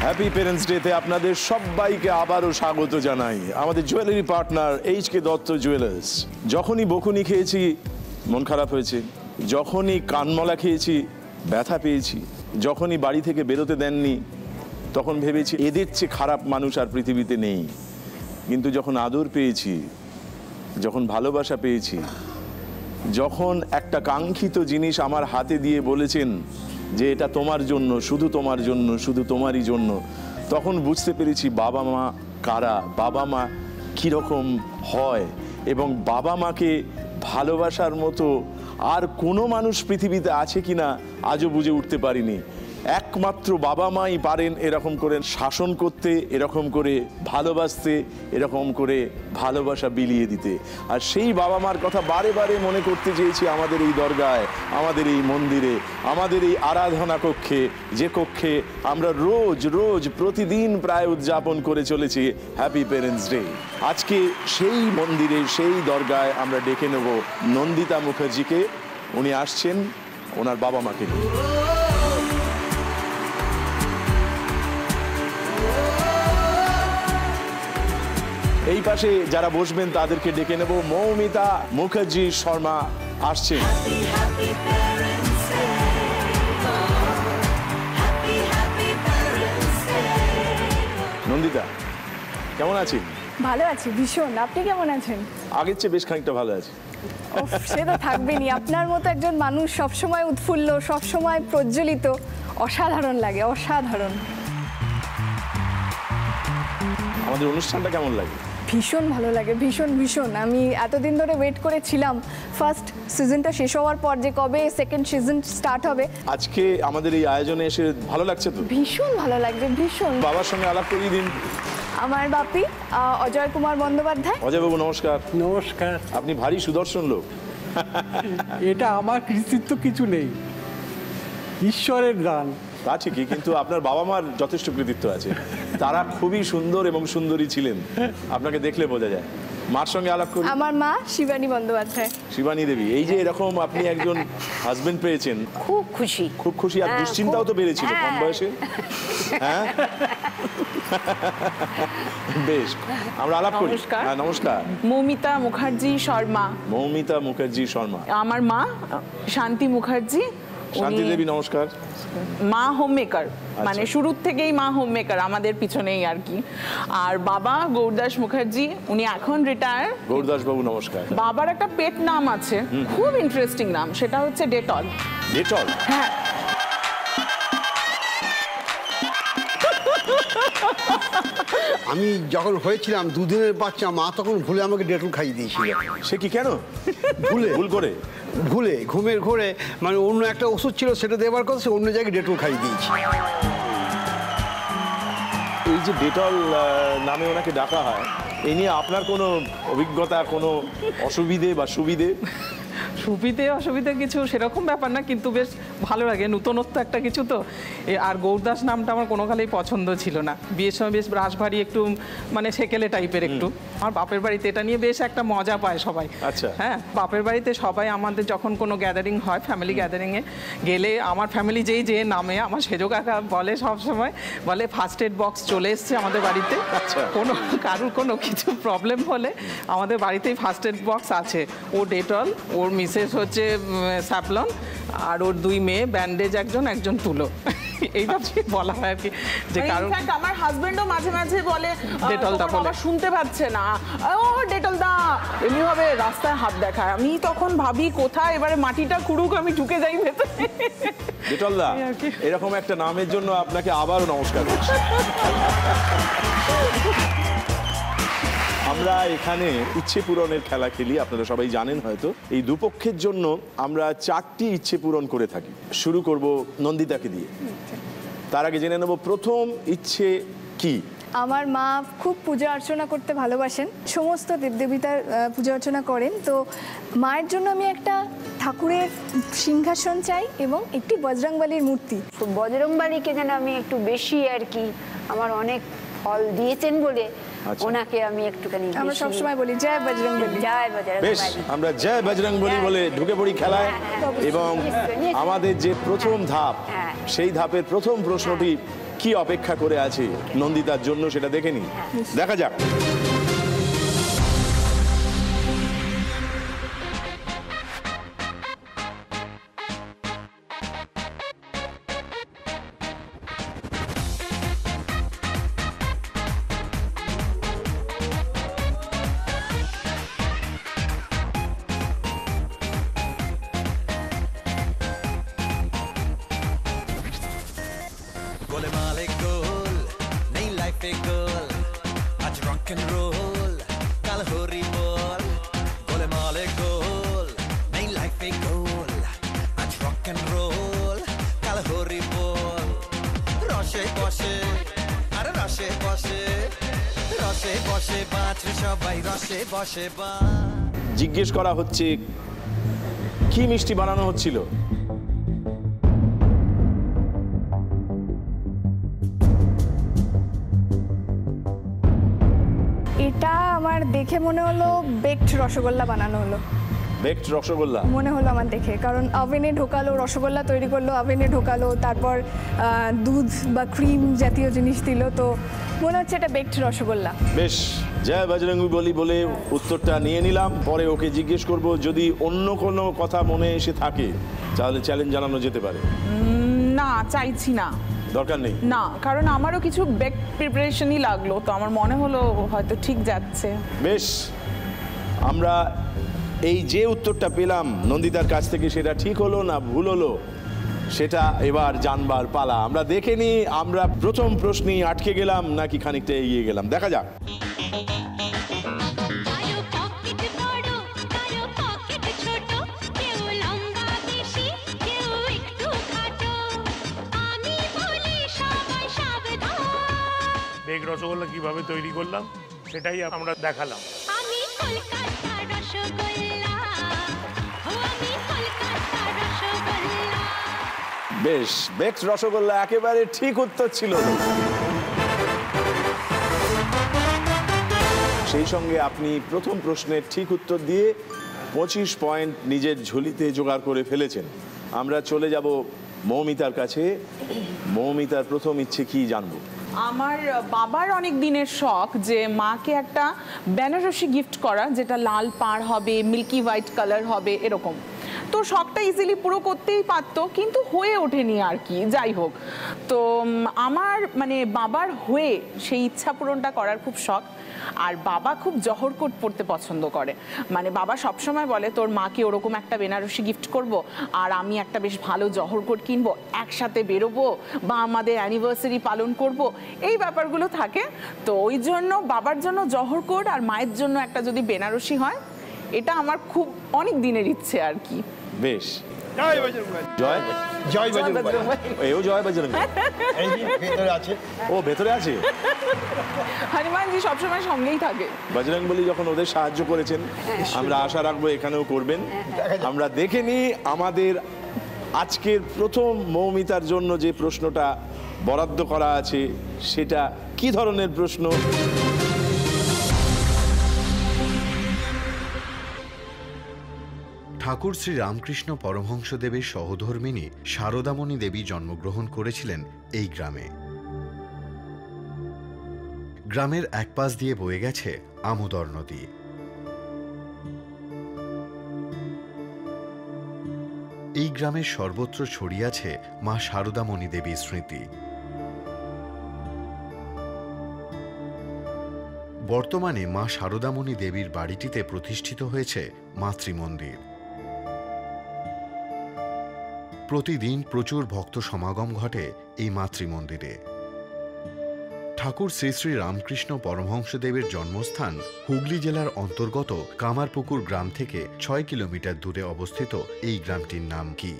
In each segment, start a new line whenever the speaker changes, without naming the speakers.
Happy parents ডেতে আপনাদের সবাইকে আবারও স্বাগত জানাই আমাদের জুয়েলারি পার্টনার এইচ.কে দত্ত জুয়েলার্স। যখনই বকুনি খেয়েছি মন খারাপ হয়েছে, যখনই কানমলা খেয়েছি ব্যথা পেয়েছি, যখনই বাড়ি থেকে বেরোতে দেননি তখন ভেবেছি এদের চেয়ে খারাপ মানুষ আর পৃথিবীতে নেই। কিন্তু যখন আদর পেয়েছি, যখন ভালোবাসা পেয়েছি, যখন একটা কাঙ্ক্ষিত জিনিস আমার হাতে দিয়ে বলেছেন যে এটা তোমার জন্য, শুধু তোমার জন্য, শুধু তোমারই জন্য, তখন বুঝতে পেরেছি বাবা মা কারা, বাবা মা কীরকম হয় এবং বাবা মাকে ভালোবাসার মতো আর কোনো মানুষ পৃথিবীতে আছে কিনা আজও বুঝে উঠতে পারিনি। একমাত্র বাবা মাই পারেন এরকম করে শাসন করতে, এরকম করে ভালোবাসতে, এরকম করে ভালোবাসা বিলিয়ে দিতে। আর সেই বাবা মার কথা বারে বারে মনে করতে চেয়েছি আমাদের এই দরগায়, আমাদের এই মন্দিরে, আমাদের এই আরাধনা কক্ষে, যে কক্ষে আমরা রোজ রোজ প্রতিদিন প্রায় উদযাপন করে চলেছি হ্যাপি পেরেন্টস ডে। আজকে সেই মন্দিরে, সেই দরগায় আমরা ডেকে নেব নন্দিতা মুখার্জিকে। উনি আসছেন ওনার বাবা মাকে নিয়ে। এই পাশে যারা বসবেন তাদেরকে ডেকে নেব। মৌমিতা মুখার্জি শর্মা আসছেন। নন্দিতা কেমন আছেন?
ভালো আছি ভীষণ। আপনি কেমন আছেন?
আগের চেয়ে বেশ খানিকটা ভালো আছি।
সে তো থাকবেনি, আপনার মতো একজন মানুষ সবসময় উৎফুল্ল, সবসময় প্রজ্বলিত, অসাধারণ লাগে, অসাধারণ।
আমাদের অনুষ্ঠানটা কেমন লাগে?
ভীষণ ভালো লাগে, ভীষণ ভীষণ। আমি এতদিন ধরে ওয়েট করেছিলাম ফার্স্ট সিজনটা শেষ হওয়ার পর যে কবে সেকেন্ড সিজন স্টার্ট হবে।
আজকে আমাদের এই আয়োজনে এসে ভালো লাগছে তো?
ভীষণ ভালো লাগছে, ভীষণ।
বাবার সঙ্গে আলাপ করিয়ে দিন।
আমার বাপি অজয় কুমার বন্দ্যোপাধ্যায়।
অজয়বাবু নমস্কার।
নমস্কার।
আপনি ভারী সুদর্শন লোক।
এটা আমার কৃতিত্ব কিছু নেই, ঈশ্বরের দান।
তা ঠিকই, কিন্তু আপনার বাবা মার যথেষ্ট কৃতিত্ব আছে। তারা খুবই সুন্দর এবং সুন্দরী ছিলেন, আপনাকে দেখলে বোঝা যায়। মার সঙ্গে আলাপ করি।
আমার মা শিবানী বন্দ্যোপাধ্যায়।
শিবানী দেবী, এই যে এরকম আপনি একজন হাজবেন্ড পেয়েছেন,
খুব খুশি,
খুব খুশি। আর দুশ্চিন্তাও তো বেড়েছিল কম বয়সে। হ্যাঁ বেশ, আমরা আলাপ করি। হ্যাঁ নমস্কার।
মৌমিতা মুখার্জি শর্মা।
মৌমিতা মুখার্জি শর্মা।
আমার মা শান্তি মুখার্জি।
শান্তি দেবী নমস্কার।
মা হোম মেকার, মানে শুরুর থেকেই মা হোম মেকার আমাদের পিছনেই আর কি। আর বাবা গৌরদাস মুখার্জি, উনি এখন রিটায়ার।
গৌরদাস বাবু নমস্কার।
বাবার একটা পেট নাম আছে, খুব ইন্টারেস্টিং নাম, সেটা হচ্ছে ডেটল।
ডেটল?
হ্যাঁ।
আমি যখন হয়েছিলাম দুদিনের বাচ্চা, মা তখন ভুলে আমাকে ডেটল খাইয়ে দিয়েছিল।
সে কি কেন? ভুল করে
ঘুমের ঘোরে, মানে অন্য একটা ওষুধ ছিল সেটা দেবার কথা, সে অন্য জায়গায় ডেটল খাইয়ে দিয়েছি।
এই যে ডেটল নামে ওনাকে ডাকা হয়, এই নিয়ে আপনার কোনো অভিজ্ঞতা, কোনো অসুবিধে বা সুবিধে?
সুবিধে অসুবিধে কিছু সেরকম ব্যাপার না, কিন্তু বেশ ভালো লাগে, নূতনত্ব একটা কিছু তো। আর গৌরদাস নামটা আমার কোনো কালেই পছন্দ ছিল না। বিয়ের সময় বেশ রাশভারী, একটু মানে সেকেলে টাইপের একটু। আমার বাপের বাড়িতে এটা নিয়ে বেশ একটা মজা পায় সবাই।
আচ্ছা।
হ্যাঁ, বাপের বাড়িতে সবাই আমাদের যখন কোনো গ্যাদারিং হয়, ফ্যামিলি গ্যাদারিংয়ে গেলে আমার ফ্যামিলি যে নামে, আমার সেজো কাকা বলে সবসময়, বলে ফার্স্ট এড বক্স চলে এসছে আমাদের বাড়িতে।
আচ্ছা।
কোনো কারুর কোনো কিছু প্রবলেম হলে আমাদের বাড়িতেই ফার্স্ট এড বক্স আছে। ও ডেটল, ওর মিসেস হচ্ছে স্যাপলন, আর ওর 2 মেয়ে, ব্যান্ডেজ একজন তুলো, এইভাবে বলা হয় আর কি। যে কারণ
আমার হাজবেন্ডও মাঝে মাঝে বলে
ডেটল দা, বলে
শুনতে পাচ্ছে না, ও ডেটল দা, এমনি ভাবে রাস্তায় হাত দেখায়। আমি তখন ভাবি কোথায় এবারে মাটিটা খুঁড়ুক, আমি ঢুকে যাই ভেতরে।
ডেটল দা, এরকম একটা নামের জন্য আপনাকে আবারও নমস্কার করছি। আমরা এখানে ইচ্ছে পূরণের খেলা খেলি, আপনারা সবাই জানেন হয়তো। এই দুপক্ষের জন্য আমরা 4টি ইচ্ছে পূরণ করে থাকি। শুরু করব নন্দিতাকে দিয়ে। তার আগে জেনে নেব প্রথম ইচ্ছে কি।
আমার মা খুব পূজা অর্চনা করতে ভালোবাসেন, সমস্ত দেবদেবীতার পূজা অর্চনা করেন। তো মায়ের জন্য আমি একটা ঠাকুরের সিংহাসন চাই এবং একটি বজরংবলীর মূর্তি।
তো বজরংবলীকে যেন আমি একটু বেশি আর কি, আমার অনেক ফল দিয়েছেন বলে
আচ্ছা।
ওনাকে আমি একটুখানি
আমরা
বেশি-
সবসময় বলি জয় বজরংবলী।
জয়
বেশ,
বজরংবলী।
আমরা জয় বজরংবলী বলে ঢুকে পড়ি খেলায়। এবং
নিশ্চয়ই।
আমাদের যে প্রথম ধাপ,
হ্যাঁ।
সেই ধাপের প্রথম প্রশ্নটি কি অপেক্ষা করে আছে নন্দিতার জন্য সেটা দেখে নি, দেখা যাক।
गोलमाल एक गोल नई लाइफ एक गोल आज रॉक एंड रोल कल हो रही बोल गोलमाल एक गोल नई लाइफ एक गोल आज रॉक एंड रोल कल हो रही बोल रशे बशे अरे रशे बशे बाँच सबाई रशे बशे बा
জিজ্ঞেস করা হচ্ছে কি মিষ্টি বানানো হচ্ছিল।
এটা আমার দেখে মনে হলো বেকড রসগোল্লা বানানো হলো,
বেকড রসগোল্লা।
মনে হলো আমার দেখে, কারণ ওভেনে ঢোকালো, রসগোল্লা তৈরি করলো, ওভেনে ঢোকালো, তারপর দুধ বা ক্রিম জাতীয় জিনিস দিল, তো মনে হচ্ছে এটা বেকড রসগোল্লা।
বেশ, জয় বজরংবলী বলে উত্তরটা নিয়ে নিলাম। পরে ওকে জিজ্ঞেস করব যদি অন্য কোনো কথা মনে এসে থাকে তাহলে চ্যালেঞ্জ জানানো যেতে পারে।
না, চাইছি না,
দরকার নেই।
না, কারণ আমারও কিছু বেক প্রিপারেশনই লাগলো, তো আমার মনে হলো হয়তো ঠিক যাচ্ছে।
বেশ, আমরা এই যে উত্তরটা পেলাম নন্দিতার কাছ থেকে সেটা ঠিক হলো না ভুল হলো সেটা এবার জানবার পালা। আমরা দেখে নিই আমরা প্রথম প্রশ্নেই আটকে গেলাম নাকি খানিকটা এগিয়ে গেলাম, দেখা যাক।
কারো পকেট বড় কারো পকেট ছোট, কেউ লম্বা বেশি কেউ একটু খাটো, আমি বলি সবাই সাবধান।
বেক রসগোল্লা কিভাবে তৈরি করলাম সেটাই আমরা দেখালাম।
আমি কলকাতার রসগোল্লা, ও আমি কলকাতার রসগোল্লা।
বেশ, বেকড রসগোল্লা একেবারে ঠিক উত্তর ছিল। সেই সঙ্গে আপনি প্রথম প্রশ্নের ঠিক উত্তর দিয়ে 25 পয়েন্ট নিজের ঝুলিতে জোগাড় করে ফেলেছেন। আমরা চলে যাব মৌমিতার কাছে। মৌমিতার প্রথম ইচ্ছে কি জানবো?
আমার বাবার অনেক দিনের শখ যে মাকে একটা বেনারসি গিফট করা, যেটা লাল পাড় হবে, মিল্কি হোয়াইট কালার হবে, এরকম। তো শখটা ইজিলি পুরো করতেই পারতো, কিন্তু হয়ে ওঠেনি আর কি। যাই হোক, তো আমার মানে বাবার হয়ে সেই ইচ্ছা পূরণটা করার খুব শখ। আর বাবা খুব জহরকোট পরতে পছন্দ করে, মানে বাবা সবসময় বলে তোর মাকে ওরকম একটা বেনারসি গিফট করব, আর আমি একটা বেশ ভালো জহরকোট কিনবো, একসাথে বেরোবো বা আমাদের অ্যানিভার্সারি পালন করব, এই ব্যাপারগুলো থাকে। তো ওই জন্য বাবার জন্য জহরকোট আর মায়ের জন্য একটা যদি বেনারসি হয়, এটা আমার খুব অনেক দিনের ইচ্ছে আর কি।
বেশ,
জয় বজরংবলী।
জয়
জয় বজরংবলী।
এও জয় বজরংবলী।
এই যে ভেতরে আছে।
ও ভেতরে আছে।
হনুমানজি সবসময় সঙ্গেই থাকে।
বজরংবলী যখন ওদের সাহায্য করেছেন, আমরা আশা রাখবো এখানেও করবেন। আমরা দেখে নিই আমাদের আজকের প্রথম মৌমিতার জন্য যে প্রশ্নটা বরাদ্দ করা আছে সেটা কি ধরনের প্রশ্ন।
ঠাকুর শ্রী রামকৃষ্ণ পরমহংসদেবের সহধর্মিণী শারদামণি দেবী জন্মগ্রহণ করেছিলেন এই গ্রামে। গ্রামের এক পাশ দিয়ে বয়ে গেছে আমোদর নদী। এই গ্রামের সর্বত্র ছড়িয়ে আছে মা শারদামণি দেবীর স্মৃতি। বর্তমানে মা শারদামণি দেবীর বাড়িটিতে প্রতিষ্ঠিত হয়েছে মাতৃমন্দির। প্রতিদিন প্রচুর ভক্ত সমাগম ঘটে এই মাতৃমন্দিরে। ঠাকুর শ্রী শ্রী রামকৃষ্ণ পরমহংসদেবের জন্মস্থান হুগলি জেলার অন্তর্গত কামারপুকুর গ্রাম থেকে 6 কিলোমিটার দূরে অবস্থিত এই গ্রামটির নাম কি?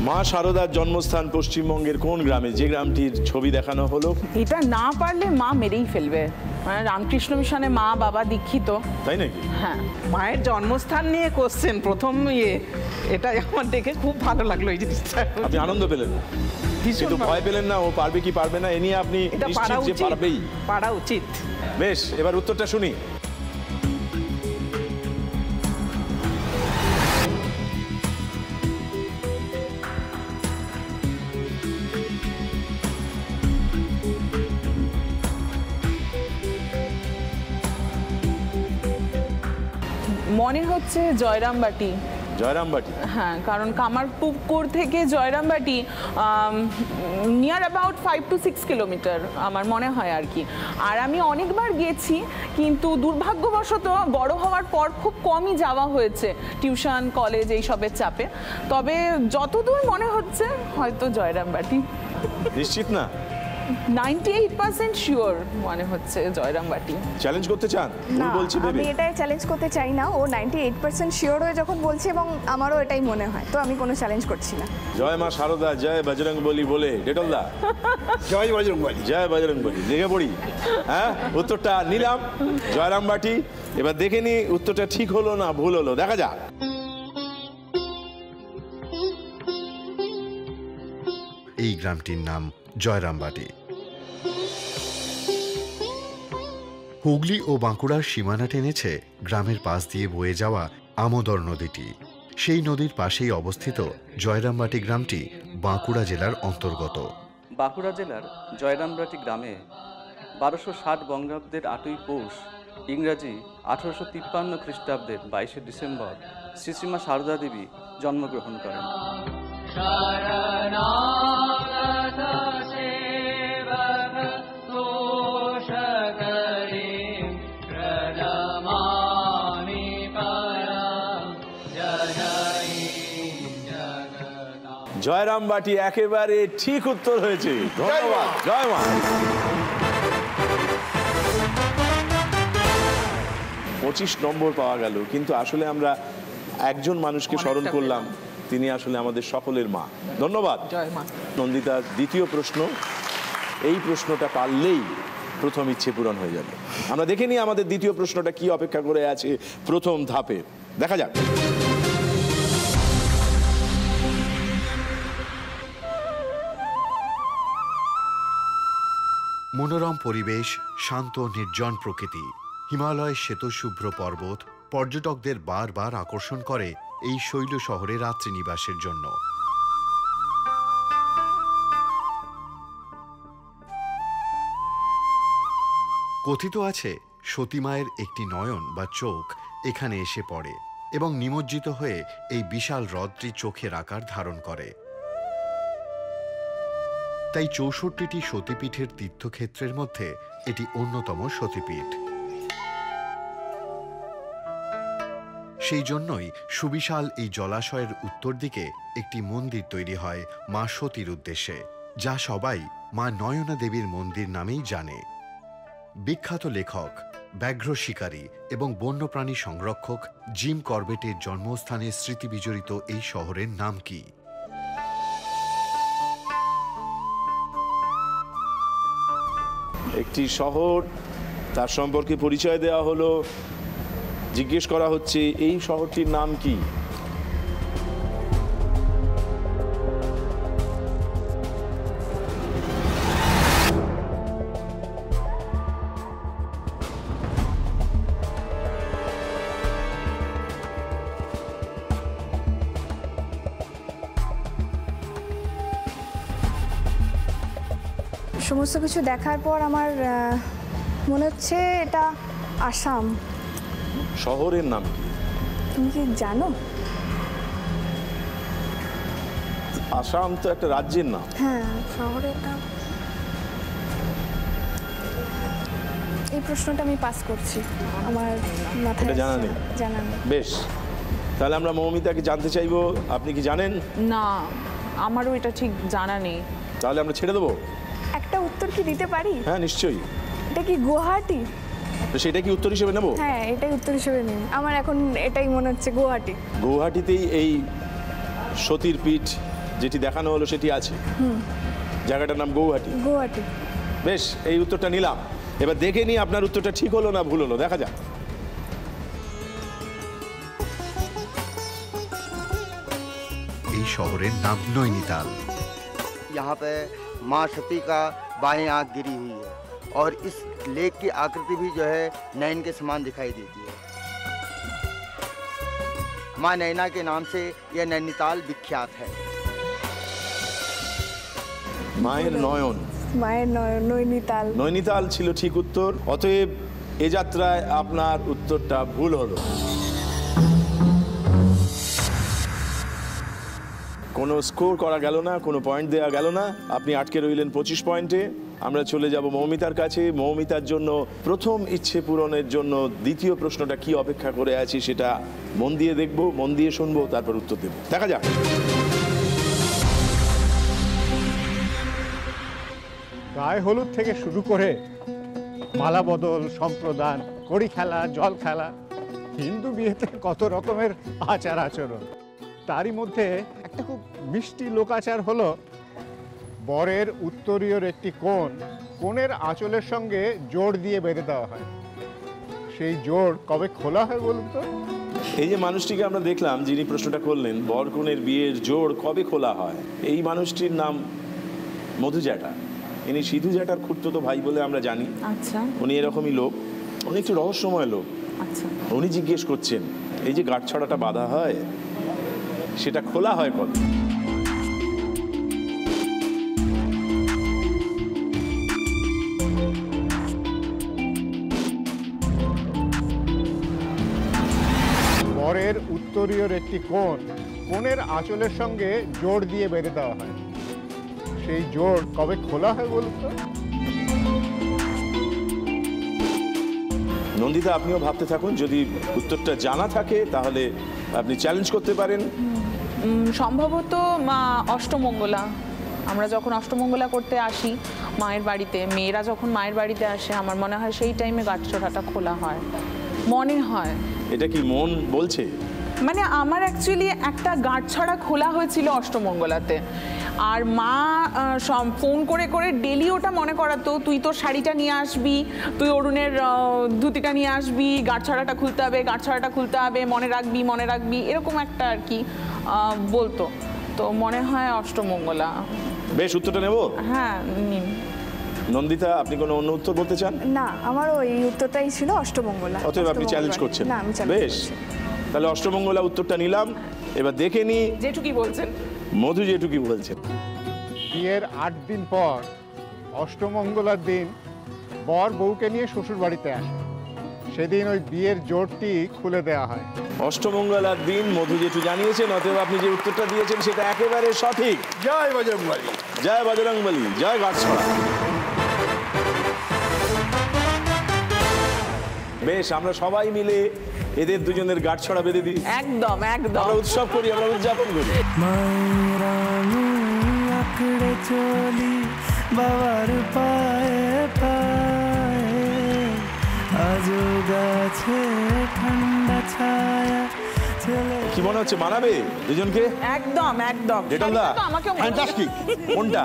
মা শারদার জন্মস্থান পশ্চিমবঙ্গের কোন গ্রামে, যে গ্রামটির ছবি দেখানো হলো?
এটা না পারলে মা মেরেই ফেলবে। মানে রামকৃষ্ণ মিশনে মা বাবা দীক্ষিত।
তাই নাকি?
হ্যাঁ।
মায়ের জন্মস্থান নিয়ে কোশ্চেন প্রথম এটা আমার দেখে খুব ভালো লাগলো এই জিনিসটা।
আপনি আনন্দ পেলেন কিন্তু ভয় পেলেন না ও পারবে কি পারবে না এ নিয়ে আপনি
এটা পারা
নিশ্চিত যে
উচিত,
পারবেই?
পারা উচিত।
বেশ, এবার উত্তরটা শুনি।
মনে হচ্ছে জয়রামবাটি।
জয়রামবাটি?
হ্যাঁ, কারণ কামারপুকুর থেকে Jayrambati near about 5 to 6 kilometre আমার মনে হয় আর কি। আর আমি অনেকবার গেছি, কিন্তু দুর্ভাগ্যবশত বড় হওয়ার পর খুব কমই যাওয়া হয়েছে টিউশন কলেজ এইসবের চাপে। তবে যতদূর মনে হচ্ছে হয়তো জয়রামবাটি।
নিশ্চিত না?
98% শিওর মনে হচ্ছে জয়রামবাটি।
চ্যালেঞ্জ করতে চান? ভুল
না,
বলছি ভেবে?
আমি এটাই চ্যালেঞ্জ করতে চাই না। ও 98% শিওর হয়ে যখন বলছে এবং আমারও এটাই মনে হয়, তো আমি কোনো চ্যালেঞ্জ করছি না।
জয় মা শারদা, জয় বজরং বলি বলে ডেটলদা
জয় বজরং বলি।
জয় বজরং বলি লেগে পড়ি। হ্যাঁ, উত্তরটা নিলাম জয়রামবাটি। এবার দেখে নি উত্তরটা ঠিক হলো না ভুল হলো, দেখা যাক।
এই গ্রামটির নাম জয়রামবাটি। হুগলি ও বাঁকুড়ার সীমানা টেনেছে গ্রামের পাশ দিয়ে বয়ে যাওয়া আমোদর নদীটি। সেই নদীর পাশেই অবস্থিত জয়রামবাটি গ্রামটি বাঁকুড়া জেলার অন্তর্গত।
বাঁকুড়া জেলার জয়রামবাটি গ্রামে 1260 বঙ্গাব্দের 8ই পৌষ, ইংরাজি 1853 খ্রিস্টাব্দের 22শে ডিসেম্বর শ্রীশ্রীমা সারদা দেবী জন্মগ্রহণ করেন।
জয়রামবাটি একেবারে ঠিক উত্তর হয়েছে, ধন্যবাদ। জয় মা। 25 নম্বর পাওয়া গেল, কিন্তু আসলে আমরা একজন মানুষকে স্মরণ করলাম, তিনি আসলে আমাদের সকলের মা। ধন্যবাদ।
জয় মা।
নন্দিতা, দ্বিতীয় প্রশ্ন, এই প্রশ্নটা পারলেই প্রথম ইচ্ছে পূরণ হয়ে যাবে। আমরা দেখে নিই আমাদের দ্বিতীয় প্রশ্নটা কি অপেক্ষা করে আছে প্রথম ধাপে, দেখা যাক।
মনোরম পরিবেশ, শান্ত নির্জন প্রকৃতি, হিমালয়ের শ্বেতশুভ্র পর্বত পর্যটকদের বারবার আকর্ষণ করে এই শৈল শহরে রাত্রি নিবাসের জন্য। কথিত আছে সতী মায়ের একটি নয়ন বা চোখ এখানে এসে পড়ে এবং নিমজ্জিত হয়ে এই বিশাল হ্রদটি চোখের আকার ধারণ করে। তাই 64টি সতীপীঠের তীর্থক্ষেত্রের মধ্যে এটি অন্যতম সতীপীঠ। সেই জন্যই সুবিশাল এই জলাশয়ের উত্তর দিকে একটি মন্দির তৈরি হয় মা সতীর উদ্দেশ্যে, যা সবাই মা নয়না দেবীর মন্দির নামেই জানে। বিখ্যাত লেখক, ব্যাঘ্র শিকারী এবং বন্যপ্রাণী সংরক্ষক জিম করবেটের জন্মস্থানের স্মৃতি বিজড়িত এই শহরের নাম কি?
একটি শহর, তার সম্পর্কে পরিচয় দেওয়া হলো, জিজ্ঞেস করা হচ্ছে এই শহরটির নাম কি?
সমস্ত কিছু দেখার পর আমার মনে হচ্ছে এটা আসাম।
শহরের নাম কি?
তুমি কি জানো?
আসাম তো একটা রাজ্যের নাম।
হ্যাঁ, শহরের নাম। এই প্রশ্নটা আমি পাস করছি, আমার মাথায়
জানা নেই।
জানা নেই।
বেশ, তাহলে আমরা মৌমিতাকে জানতে চাইবো, আপনি কি জানেন?
না, আমারও এটা ঠিক জানা নেই।
তাহলে আমরা ছেড়ে দেবো?
একটা উত্তর কি দিতে পারি?
হ্যাঁ, নিশ্চয়ই।
এটা কি গুয়াহাটি?
তো সেটা কি উত্তর হিসেবে নেব?
হ্যাঁ, এটাই উত্তর হিসেবে নিন। আমার এখন এটাই মনে হচ্ছে, গুয়াহাটি।
গুয়াহাটিতেই এই সতীর পীঠ যেটি দেখানো হলো সেটি আছে। জায়গাটার নাম গৌহাটি।
গুয়াহাটি।
বেশ, এই উত্তরটা নিলাম। এবার দেখে নিই আপনার উত্তরটা ঠিক হলো না ভুল হলো, দেখা যাক।
এই শহরের নাম নৈনিতাল।
यहाँ पे माँ सती का बाएं आँख गिरी हुई है और इस लेक की आकृति भी जो है नैन के समान दिखाई देती है। माँ नैना के नाम से यह नैनीताल विख्यात है।
মায়ের নয়ন।
মায়ের নৈনিতাল।
নৈনিতাল ছিল ঠিক উত্তর। অতএব এ যাত্রায় আপনার উত্তরটা ভুল হলো। কোনো স্কোর করা গেল না, কোনো পয়েন্ট দেওয়া গেল না, আপনি আটকে রইলেন 25 পয়েন্টে। আমরা চলে যাব মৌমিতার কাছে। মৌমিতার জন্য প্রথম ইচ্ছে পূরণের জন্য দ্বিতীয় প্রশ্নটা কি অপেক্ষা করে আছি সেটা মন দিয়ে দেখব, মন দিয়ে শুনবো, তারপর উত্তর দেব। দেখা যাক।
গায়ে হলুদ থেকে শুরু করে মালা বদল, সম্প্রদান, কড়ি খেলা, জল খেলা, হিন্দু বিয়েতে কত রকমের আচার আচরণ। তারই মধ্যে একটা খুব মিষ্টি লোকাচার হলো বরের উত্তরীয়র একটি কোণ কোণের আঁচলের সঙ্গে জোড় দিয়ে বেঁধে দেওয়া হয়। সেই জোড় কবে খোলা হয় বলুন তো?
এই যে মানুষটিকে আমরা দেখলাম যিনি প্রশ্নটা করলেন, বর কনের বিয়ের জোড় কবে খোলা হয়, এই মানুষটির নাম মধু জ্যাঠা। ইনি সিধু জ্যাঠার খুড়তুতো ভাই বলে আমরা জানি।
আচ্ছা।
উনি এরকমই লোক, উনি একটু রহস্যময় লোক।
আচ্ছা।
উনি জিজ্ঞেস করছেন এই যে গাঁটছড়াটা বাঁধা হয় সেটা খোলা হয় কবে?
বরের উত্তরীয়র একটি কোণ কোণের আঁচলের সঙ্গে জোড় দিয়ে বেঁধে দেওয়া হয়। সেই জোড় কবে খোলা হয় বলুন তো?
নন্দিতা, আপনিও ভাবতে থাকুন, যদি উত্তরটা জানা থাকে তাহলে আপনি চ্যালেঞ্জ করতে পারেন।
সম্ভবত মা অষ্টমঙ্গলা। আমরা যখন অষ্টমঙ্গলা করতে আসি মায়ের বাড়িতে, মেয়েরা যখন মায়ের বাড়িতে আসে, আমার মনে হয় সেই টাইমে গাঁটছড়াটা খোলা হয়, মনে হয়।
এটা কি মন বলছে?
মানে আমার অ্যাকচুয়ালি একটা গাঁটছড়া খোলা হয়েছিল অষ্টমঙ্গলাতে, আর মা ফোন করে করে ডেলি ওটা মনে করাতো, তুই তোর শাড়িটা নিয়ে আসবি, তুই অরুণের ধুতিটা নিয়ে আসবি, গাঁটছড়াটা খুলতে হবে, গাঁটছড়াটা খুলতে হবে, মনে রাখবি মনে রাখবি, এরকম একটা আর কি বলতো। তো মনে হয় অষ্টমঙ্গলা।
বেশ, উত্তরটা নেব?
হ্যাঁ, নিন।
নন্দিতা, আপনি কোনো অন্য উত্তর বলতে চান?
না, আমারও এই উত্তরটাই ছিল অষ্টমঙ্গলা।
অতএব আপনি চ্যালেঞ্জ করছেন?
না, আমি চ্যালেঞ্জ
বেশ, তাহলে অষ্টমঙ্গলা উত্তরটা নিলাম। এবার দেখে নি
জেঠু কি বলছেন।
মধু জেঠু কি বলছেন।
বিয়ের 8 দিন পর অষ্টমঙ্গলার দিন বর বউকে নিয়ে শ্বশুর বাড়িতে আসে। সেদিন ওই বিয়ের জোড়টি খুলে দেওয়া হয়।
অষ্টমঙ্গলার দিন মধু জেঠু জানিয়েছেন, অতএব আপনি যে উত্তরটা দিয়েছেন সেটা একেবারে সঠিক।
জয় বজরংবলী।
জয় বজরংবলী, জয় গাঁটছড়া। বেশ, আমরা সবাই মিলে এদের দুজনের গাঁটছড়া বেঁধে দিই।
একদম একদম।
আমরা উৎসব করি, আমরা উদযাপন করি।
আঁকড়ে চলি বাবার পায়ে পায়ে, আজও গাছে ঠান্ডা ছায়া।
কি মনে হচ্ছে, মানাবে দুজনকে?
একদম একদম।
ডেটলদা,
আমাকে
ফ্যান্টাস্টিক।
কোনটা?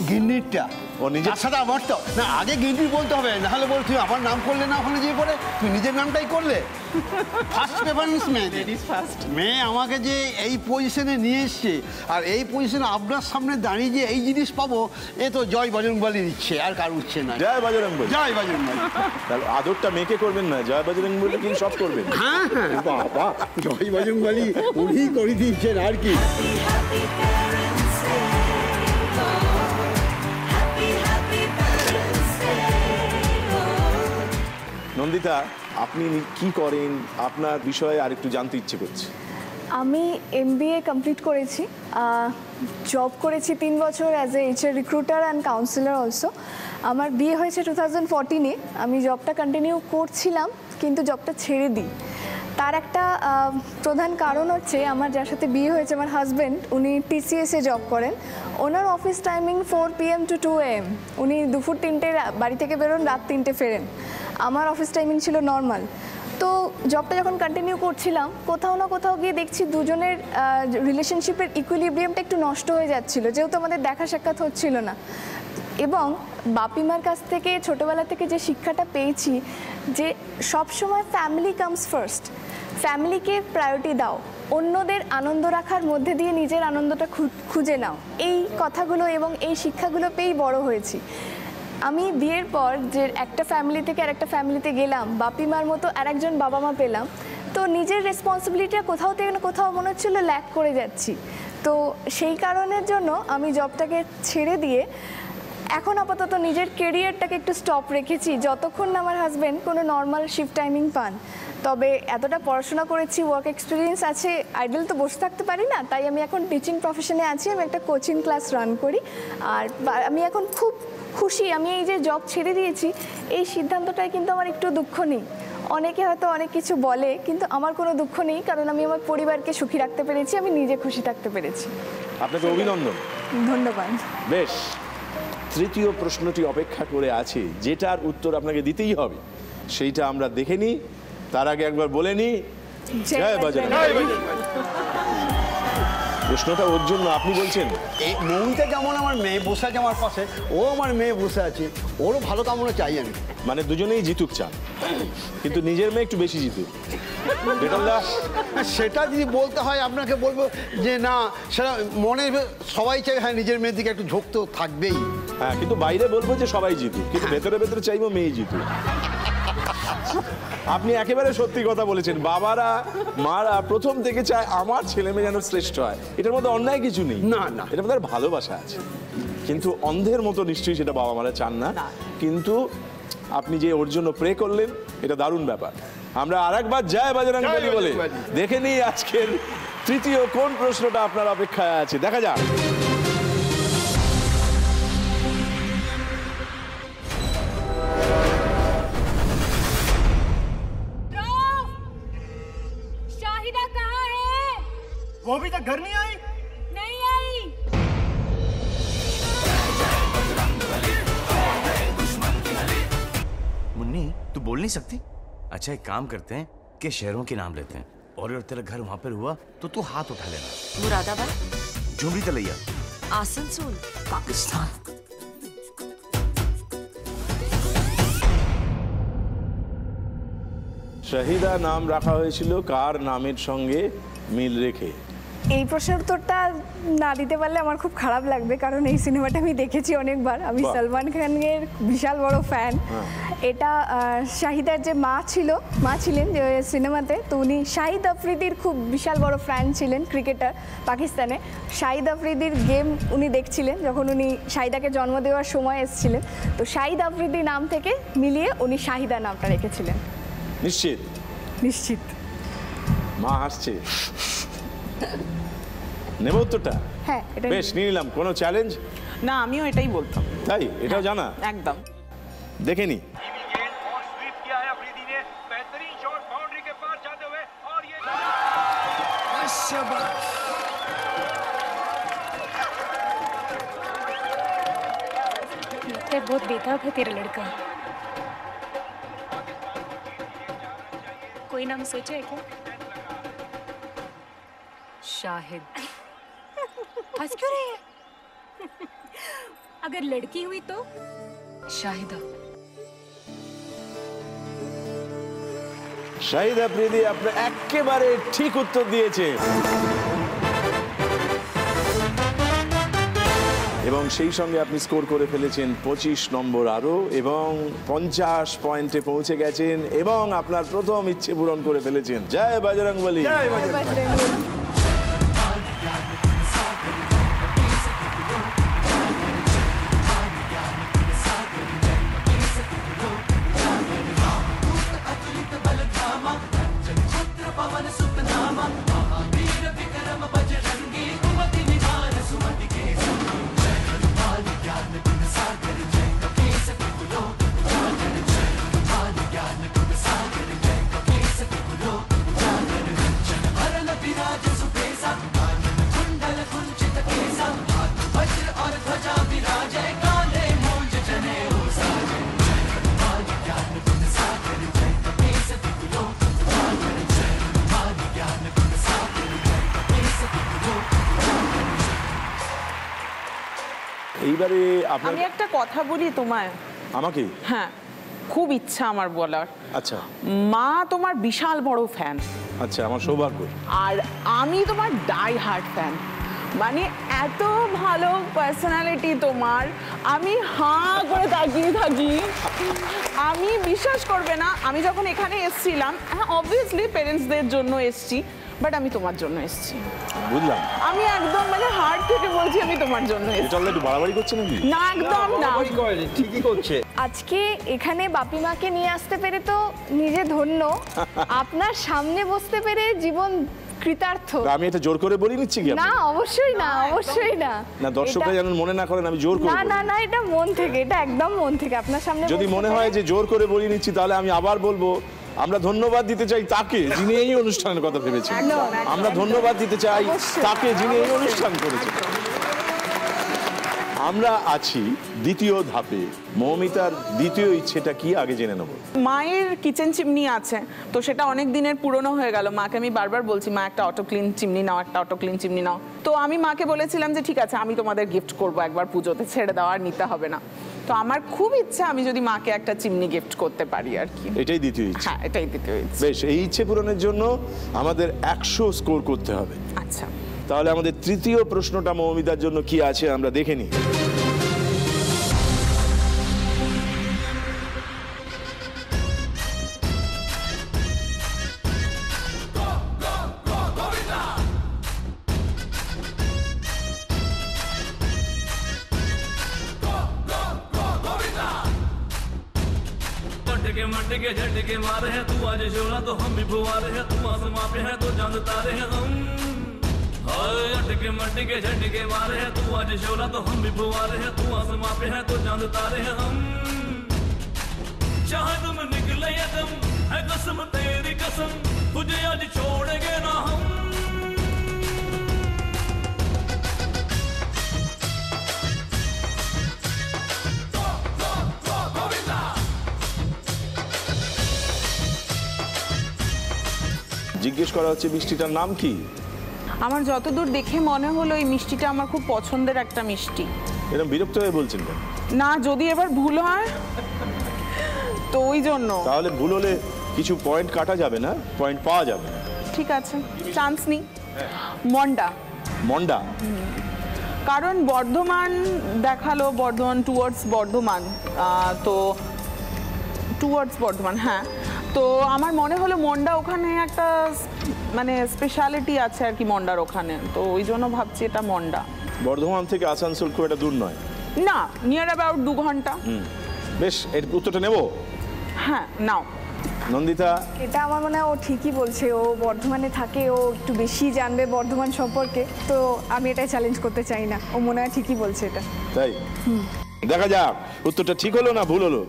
গিন্নিরটা।
ও নিজের
সাথে আমার তো না, আগে গিন্নি বলতে হবে, নাহলে বল তুই আমার নাম করলে না, ওখানে যে করে তুই নিজের নামটাই করলে। ফার্স্ট প্রেফারেন্স মেয়ে, মেয়ে আমাকে যে এই পজিশনে নিয়ে এসছে, আর এই পজিশনে আপনার সামনে দাঁড়িয়ে যে এই জিনিস পাবো, এ তো জয় বজরংবলীর ইচ্ছে, আর কার উঠছে না।
জয় বজরংবলী।
জয় বজরংবলী।
তাহলে আদরটা মেয়েকে করবেন না, জয় বজরংবলী কি সব করবেন?
হ্যাঁ হ্যাঁ, বাবা জয় বজরংবলী উনি করে দিচ্ছেন আর কি।
নন্দিতা, আপনি কি করেন, আপনার বিষয়ে আর একটু জানতে ইচ্ছে করছে।
আমি MBA কমপ্লিট করেছি, জব করেছি 3 বছর as a HR recruiter and councillor also. আমার বিয়ে হয়েছে 2014-এ। আমি জবটা কন্টিনিউ করছিলাম, কিন্তু জবটা ছেড়ে দিই। তার একটা প্রধান কারণ হচ্ছে, আমার যার সাথে বিয়ে হয়েছে, আমার হাজব্যান্ড, উনি TCS-এ জব করেন। ওনার office timing 4 PM to 2 AM। উনি দুপুর 3টে বাড়ি থেকে বেরোন, রাত 3টে ফেরেন। আমার অফিস টাইমিং ছিল নর্মাল। তো জবটা যখন কন্টিনিউ করছিলাম, কোথাও না কোথাও গিয়ে দেখছি দুজনের রিলেশনশিপের ইকুইলিব্রিয়ামটা একটু নষ্ট হয়ে যাচ্ছিল, যেহেতু আমাদের দেখা সাক্ষাৎ হচ্ছিল না। এবং বাপিমার কাছ থেকে ছোটোবেলা থেকে যে শিক্ষাটা পেয়েছি যে সবসময় ফ্যামিলি কামস ফার্স্ট, ফ্যামিলিকে প্রায়োরিটি দাও, অন্যদের আনন্দ রাখার মধ্যে দিয়ে নিজের আনন্দটা খুঁজে নাও, এই কথাগুলো এবং এই শিক্ষাগুলো পেয়েই বড় হয়েছি। আমি বিয়ের পর যে একটা ফ্যামিলি থেকে আর একটা ফ্যামিলিতে গেলাম, বাপিমার মতো আরেকজন বাবা মা পেলাম, তো নিজের রেসপন্সিবিলিটিটা কোথাও থেকে না কোথাও মনে হচ্ছিল ল্যাক করে যাচ্ছি। তো সেই কারণের জন্য আমি জবটাকে ছেড়ে দিয়ে এখন আপাতত নিজের কেরিয়ারটাকে একটু স্টপ রেখেছি, যতক্ষণ না আমার হাজব্যান্ড কোনো নর্মাল শিফট টাইমিং পান। তবে এতটা পড়াশোনা করেছি, ওয়ার্ক এক্সপিরিয়েন্স আছে, আইডল তো বসে থাকতে পারি না, তাই আমি এখন টিচিং প্রফেশনে আছি। আমি একটা কোচিং ক্লাস রান করি, আর আমি এখন খুব খুশি। আমি এই যে জব ছেড়ে দিয়েছি, এই সিদ্ধান্তটায় কিন্তু আমার একটু দুঃখ নেই। অনেকে হয়তো অনেক কিছু বলে, কিন্তু আমার কোনো দুঃখ নেই, কারণ আমি আমার পরিবারকে সুখী রাখতে পেরেছি, আমি নিজে খুশি থাকতে পেরেছি।
আপনাকে অভিনন্দন।
ধন্যবাদ।
বেশ, তৃতীয় প্রশ্নটি অপেক্ষা করে আছে, যেটার উত্তর আপনাকে দিতেই হবে, সেইটা আমরা দেখে নিই। তার আগে একবার বলে নিই, জয় বজরঙ্গবলী। প্রশ্নটা ওর জন্য, আপনি বলছেন
এই মৌমিতা যেমন আমার মেয়ে বসে আছে আমার পাশে, ও আমার মেয়ে বসে আছে, ওরও ভালো কামনা চাই আমি।
মানে দুজনেই জিতুক চান, কিন্তু নিজের মেয়ে একটু বেশি জিতুক।
সেটা যদি বলতে হয় আপনাকে বলবো যে না, সেটা মনে সবাই চাই, হ্যাঁ নিজের মেয়ের দিকে একটু ঝোঁক তো থাকবেই।
হ্যাঁ, কিন্তু বাইরে বলবো যে সবাই জিতুক, কিন্তু ভেতরে ভেতরে চাইবো মেয়ে জিতুক। আপনি একেবারে সত্যি কথা বলেছেন। বাবারা মারা প্রথম থেকে চায় আমার ছেলে মেয়ে যেন শ্রেষ্ঠ হয়, এটার মধ্যে অন্যায় কিছু নেই।
না না,
এটার মধ্যে ভালোবাসা আছে, কিন্তু অন্ধের মতো নিশ্চয়ই সেটা বাবা মারা চান না। কিন্তু আপনি যে ওর জন্য প্রে করলেন, এটা দারুণ ব্যাপার। আমরা আরেকবার জয় বজরঙ্গবলী বলে দেখে নিই আজকের তৃতীয় কোন প্রশ্নটা আপনার অপেক্ষায় আছে, দেখা যাক।
शाहिदा कहाँ है?
वो अभी तक घर नहीं आई?
नहीं आई।
मुन्नी, तू बोल नहीं सकती? अच्छा एक काम करते हैं कि शहरों के नाम लेते हैं, और अगर तेरा घर वहां पर हुआ तो तू हाथ उठा लेना।
मुरादाबाद,
झुमरी तलैया,
आसनसोल,
पाकिस्तान।
শাহিদা নাম রাখা হয়েছিল কার নামের সঙ্গে মিল রেখে?
এই প্রশ্নের উত্তরটা না দিতে পারলে আমার খুব খারাপ লাগবে, কারণ এই সিনেমাটা আমি দেখেছি অনেকবার। আমি সলমান খানের বিশাল বড় ফ্যান। এটা শাহিদার যে মা ছিলেন যে সিনেমাতে, তো উনি শাহিদ আফ্রিদির খুব বিশাল বড় ফ্যান ছিলেন, ক্রিকেটার পাকিস্তানে। শাহিদ আফ্রিদির গেম উনি দেখছিলেন যখন উনি শাহিদাকে জন্ম দেওয়ার সময় এসেছিলেন, তো শাহিদ আফ্রিদি নাম থেকে মিলিয়ে উনি শাহিদা নামটা রেখেছিলেন।
নিশ্চিত?
নিশ্চিত।
মা হাসছে। নেব উত্তরটা?
হ্যাঁ,
বেশ, নিয়ে নিলাম। কোনো চ্যালেঞ্জ?
না, আমিও এটাই বলতাম।
তাই? এটাও জানা?
একদম।
দেখে নি।
बहुत बेताब है तेरा लड़का। कोई नाम सोचा है क्या? शाहिद। हंस क्यों रही है? अगर लड़की हुई तो शाहिदा।
শাহিদ আফ্রিদি আপনার একেবারে ঠিক উত্তর দিয়েছে, এবং সেই সঙ্গে আপনি স্কোর করে ফেলেছেন 25 নম্বর আরো, এবং 50 পয়েন্টে পৌঁছে গেছেন, এবং আপনার প্রথম ইচ্ছে পূরণ করে ফেলেছেন। জয় বজরঙ্গবলী।
জয় বজরঙ্গবলী।
Raja
এইবারে আপনার
আমি একটা কথা বলি তোমায়।
আমাকে?
হ্যাঁ, খুব ইচ্ছা আমার বলার।
আচ্ছা।
মা তোমার বিশাল বড় ফ্যান।
আচ্ছা, আমার সৌভাগ্য।
আর আমি তোমার ডাই হার্ট ফ্যান। মানে এত ভালো পার্সোনালিটি তোমার, আমি হাঁ করে তাকিয়ে থাকি। আমি বিশ্বাস করবে না, আমি যখন এখানে এসেছিলাম, হ্যাঁ অবভিয়াসলি প্যারেন্টসদের জন্য এসেছি, বাট আমি তোমার জন্য এসেছি।
বুঝলাম।
আমি একদম মানে হার্ট থেকে বলছি আমি তোমার জন্য এসেছি।
এটা একটু বাড়াবাড়ি করছে নাকি?
না, একদম না।
ঠিকই করছে।
আজকে এখানে বাপি মাকে নিয়ে আসতে পেরে তো নিজে ধন্য, আপনার সামনে বসতে পেরে জীবন কৃতার্থ।
আমি এটা জোর করে বলি নিচ্ছি কি?
না, অবশ্যই না, অবশ্যই না।
না, দর্শকরা যেন মনে না করেন আমি জোর করে।
না না না, এটা মন থেকে, এটা একদম মন থেকে আপনার সামনে।
যদি মনে হয় যে জোর করে বলি নিচ্ছি, তাহলে আমি আবার বলবো আমরা ধন্যবাদ দিতে চাই তাকে যিনি এই অনুষ্ঠানের কথা ভেবেছেন। আমরা ধন্যবাদ দিতে চাই তাকে যিনি এই অনুষ্ঠান করেছেন। আমরা আছি দ্বিতীয় ধাপে। মৌমিতার দ্বিতীয় ইচ্ছেটা কি আগে জেনে নেব।
মায়ের কিচেন চিমনি আছে, তো সেটা অনেক দিনের পুরনো হয়ে গেল। মাকে আমি বারবার বলছি মা একটা অটো ক্লিন চিমনি নাও, একটা অটো ক্লিন চিমনি নাও। তো আমি মাকে বলেছিলাম যে ঠিক আছে আমি তোমাদের গিফট করবো একবার পুজোতে, ছেড়ে দেওয়া আর নিতে হবে না। তো আমার খুব ইচ্ছা আমি যদি মাকে একটা চিমনি গিফট করতে পারি আর কি।
এটাই দ্বিতীয় ইচ্ছা?
হ্যাঁ, এটাই দ্বিতীয় ইচ্ছা।
বেশ, এই ইচ্ছে পূরণের জন্য আমাদের 100 স্কোর করতে হবে।
আচ্ছা,
তাহলে আমাদের তৃতীয় প্রশ্নটা মৌমিতার জন্য কি আছে আমরা দেখে নিই।
मटके झटके मारे हैं तू आज शोला तो हम भी फुवारे हैं, तू आसमां पे है तो चांद तारे हैं हम। हाय अटके मटके झटके मारे हैं तू आज शोला तो हम भी फुवारे हैं, तू आसमां पे है तो चांद तारे हैं हम। चाहे तुम निकले या दम है कसम तेरी कसम, तुझे आज छोड़ेंगे ना हम।
জিজ্ঞেস করা হচ্ছে মিষ্টিটার নাম কি?
আমার যতদূর দেখে মনে হলো এই মিষ্টিটা আমার খুব পছন্দের একটা মিষ্টি।
এরকম বিরক্ত হয়ে বলছেন কেন?
না, যদি এবার ভুল হয় তো ওই জন্য।
তাহলে ভুল হলে কিছু পয়েন্ট কাটা যাবে না, পয়েন্ট পাওয়া যাবে না।
ঠিক আছে, চান্স নেই। মন্ডা।
মন্ডা?
কারণ বর্ধমান দেখালো, বর্ধমান টুয়ার্ডস বর্ধমান, তো টুয়ার্ডস বর্ধমান, হ্যাঁ। তো আমার মনে হলো মন্ডা ওখানে একটা মানে স্পেশালিটি আছে আর কি মন্ডার ওখানে, তো ওই জন্য ভাবছি এটা মন্ডা।
বর্ধমান থেকে আসানসোল খুব একটা দূর নয়?
না, নিয়ার অ্যাবাউট 2 ঘন্টা।
বেশ, এর উত্তরটা নেব?
হ্যাঁ, নাও।
নন্দিতা?
এটা আমার মনে হয় ও ঠিকই বলছে, ও বর্ধমানে থাকে, ও একটু বেশি জানবে বর্ধমান সম্পর্কে, তো আমি এটাই চ্যালেঞ্জ করতে চাই না। ও মনে হয় ঠিকই বলছে এটা।
তাই দেখা যাক উত্তরটা ঠিক হলো না ভুল হলো।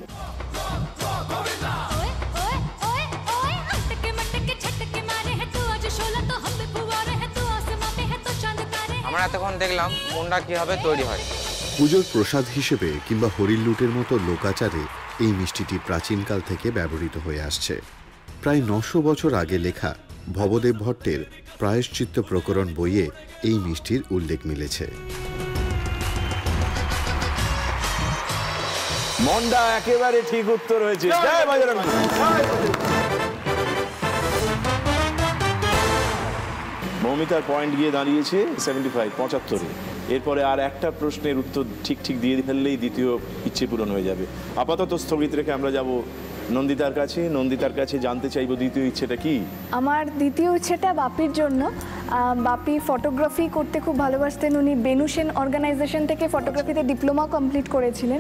আমরা এতক্ষণ দেখলাম মুন্ডা কিভাবে তৈরি হয়।
পুজোর প্রসাদ হিসেবে কিংবা হরির লুটের মতো লোকাচারে এই মিষ্টিটি প্রাচীনকাল থেকে ব্যবহৃত হয়ে আসছে। প্রায় 900 বছর আগে লেখা ভবদেব ভট্টের প্রায়শ্চিত্ত প্রকরণ বইয়ে এই মিষ্টির উল্লেখ মিলেছে।
মন্ডা একেবারে ঠিক উত্তর হয়েছে। জয় বজরং। মৌমিতার পয়েন্ট গিয়ে দাঁড়িয়েছে 75, 75-এ। এরপরে আর একটা প্রশ্নের উত্তর ঠিক দিয়ে ফেললেই দ্বিতীয় ইচ্ছে পূরণ হয়ে যাবে। আপাতত স্থগিত রেখে আমরা যাব নন্দিতার কাছে। নন্দিতার কাছে জানতে চাইবো দ্বিতীয় ইচ্ছেটা কি?
আমার দ্বিতীয় ইচ্ছেটা বাপির জন্য। বাপি ফটোগ্রাফি করতে খুব ভালোবাসতেন। উনি বেনুসেন অর্গানাইজেশন থেকে ফটোগ্রাফিতে ডিপ্লোমা কমপ্লিট করেছিলেন।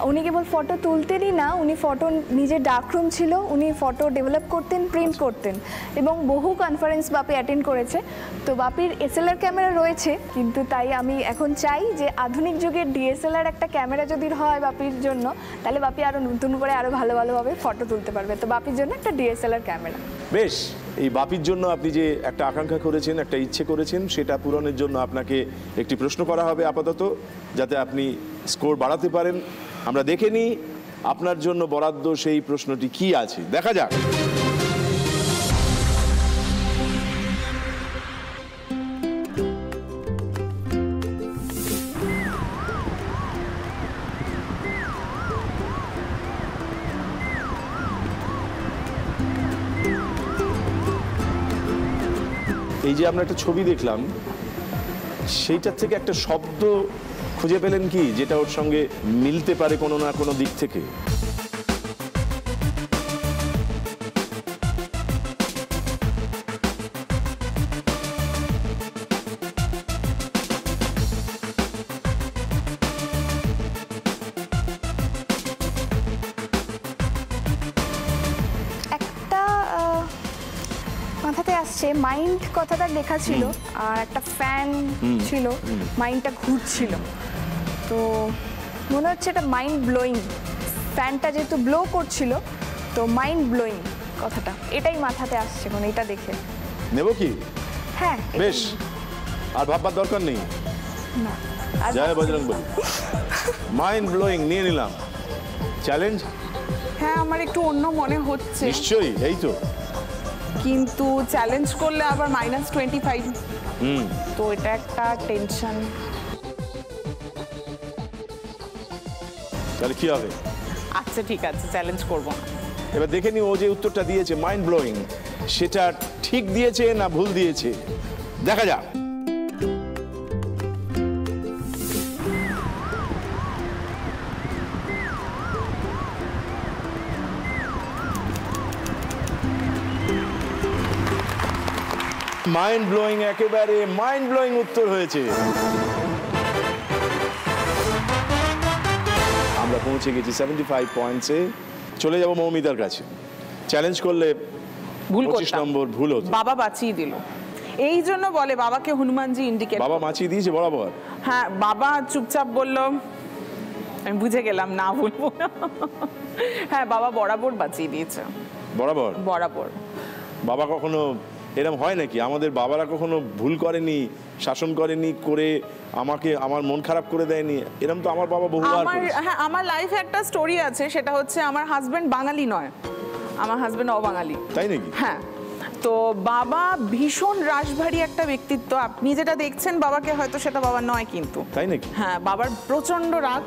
উনি কেবল ফটো তুলতেনই না, উনি ফটো, নিজের ডার্করুম ছিল, উনি ফটো ডেভেলপ করতেন, প্রিন্ট করতেন এবং বহু কনফারেন্স বাপি অ্যাটেন্ড করেছে। তো বাপির এসএলআর ক্যামেরা রয়েছে, কিন্তু তাই আমি এখন চাই যে আধুনিক যুগের ডিএসএলআর একটা ক্যামেরা যদি হয় বাপির জন্য, তাহলে বাপি আরও নতুন করে আরও ভালোভাবে ফটো তুলতে পারবে। তো বাপির জন্য একটা ডিএসএলআর ক্যামেরা।
বেশ, এই বাপির জন্য আপনি যে একটা আকাঙ্ক্ষা করেছেন, একটা ইচ্ছে করেছেন, সেটা পূরণের জন্য আপনাকে একটি প্রশ্ন করা হবে আপাতত, যাতে আপনি স্কোর বাড়াতে পারেন। আমরা দেখে নিই আপনার জন্য বরাদ্দ সেই প্রশ্নটি কি আছে, দেখা যাক। এই যে আমরা একটা ছবি দেখলাম, সেইটার থেকে একটা শব্দ খুঁজে পেলেন কি যেটা ওর সঙ্গে মিলতে পারে কোনো না কোনো দিক থেকে?
মাথাতে আসছে মাইন্ড কথাটা লেখা ছিল, আর একটা ফ্যান ছিল, মাইন্ডটা ঘুরছিল, তো মনে হচ্ছে এটা মাইন্ড ব্লোয়িং। ফ্যানটা যেহেতু ব্লো করছিল, তো মাইন্ড ব্লোয়িং কথাটা এটাই মাথাতে আসছে মানে এটা দেখে।
নেব কি?
হ্যাঁ
বেশ, আর ভাববার দরকার নেই।
না
জয় বজরংবলী। মাইন্ড ব্লোয়িং নিয়ে নিলাম। চ্যালেঞ্জ?
হ্যাঁ, আমার একটু অন্য মনে হচ্ছে।
নিশ্চয়ই, এই তো।
কিন্তু চ্যালেঞ্জ করলে আবার -25, তো এটা একটা টেনশন।
তাহলে কি হবে?
আচ্ছা ঠিক আছে, চ্যালেঞ্জ করব।
এবার দেখে নি ও যে উত্তরটা দিয়েছে মাইন্ড ব্লোয়িং, সেটা ঠিক দিয়েছে না ভুল দিয়েছে, দেখা যাক। মাইন্ড ব্লোয়িং, একেবারে মাইন্ড ব্লোয়িং উত্তর হয়েছে। আমরা পৌঁছে গেছি 75 পয়েন্টসে। চলে যাব মৌমিতার কাছে। চ্যালেঞ্জ করলে
ভুল
25 নম্বর ভুল হতো।
বাবা বাঁচিয়ে দিল, এই জন্য বলে বাবাকে হনুমানজি ইন্ডিকেট।
বাবা বাঁচিয়ে দিয়েছে বরাবর?
হ্যাঁ, বাবা চুপচাপ বলল, আমি বুঝে গেলাম না বলবো। হ্যাঁ, বাবা বরাবর বাঁচিয়ে দিয়েছে।
বরাবর?
বরাবর।
বাবা কখনো এরকম হয় নাকি? আমাদের বাবারা কখনো ভুল করেনি, শাসন করেনি, করে আমাকে আমার মন খারাপ করে দেয়নি? এরকম তো আমার বাবা বহুবার করেছে।
হ্যাঁ, আমার লাইফে একটা স্টোরি আছে, সেটা হচ্ছে আমার হাজবেন্ড বাঙালি নয়, আমার হাজবেন্ড অবাঙালি।
তাই নাকি?
হ্যাঁ, তো বাবা ভীষণ রাশভারী একটা ব্যক্তিত্ব। আপনি যেটা দেখছেন বাবাকে, হয়তো সেটা বাবা নয় কিন্তু।
তাই নাকি?
হ্যাঁ, বাবার প্রচন্ড রাগ।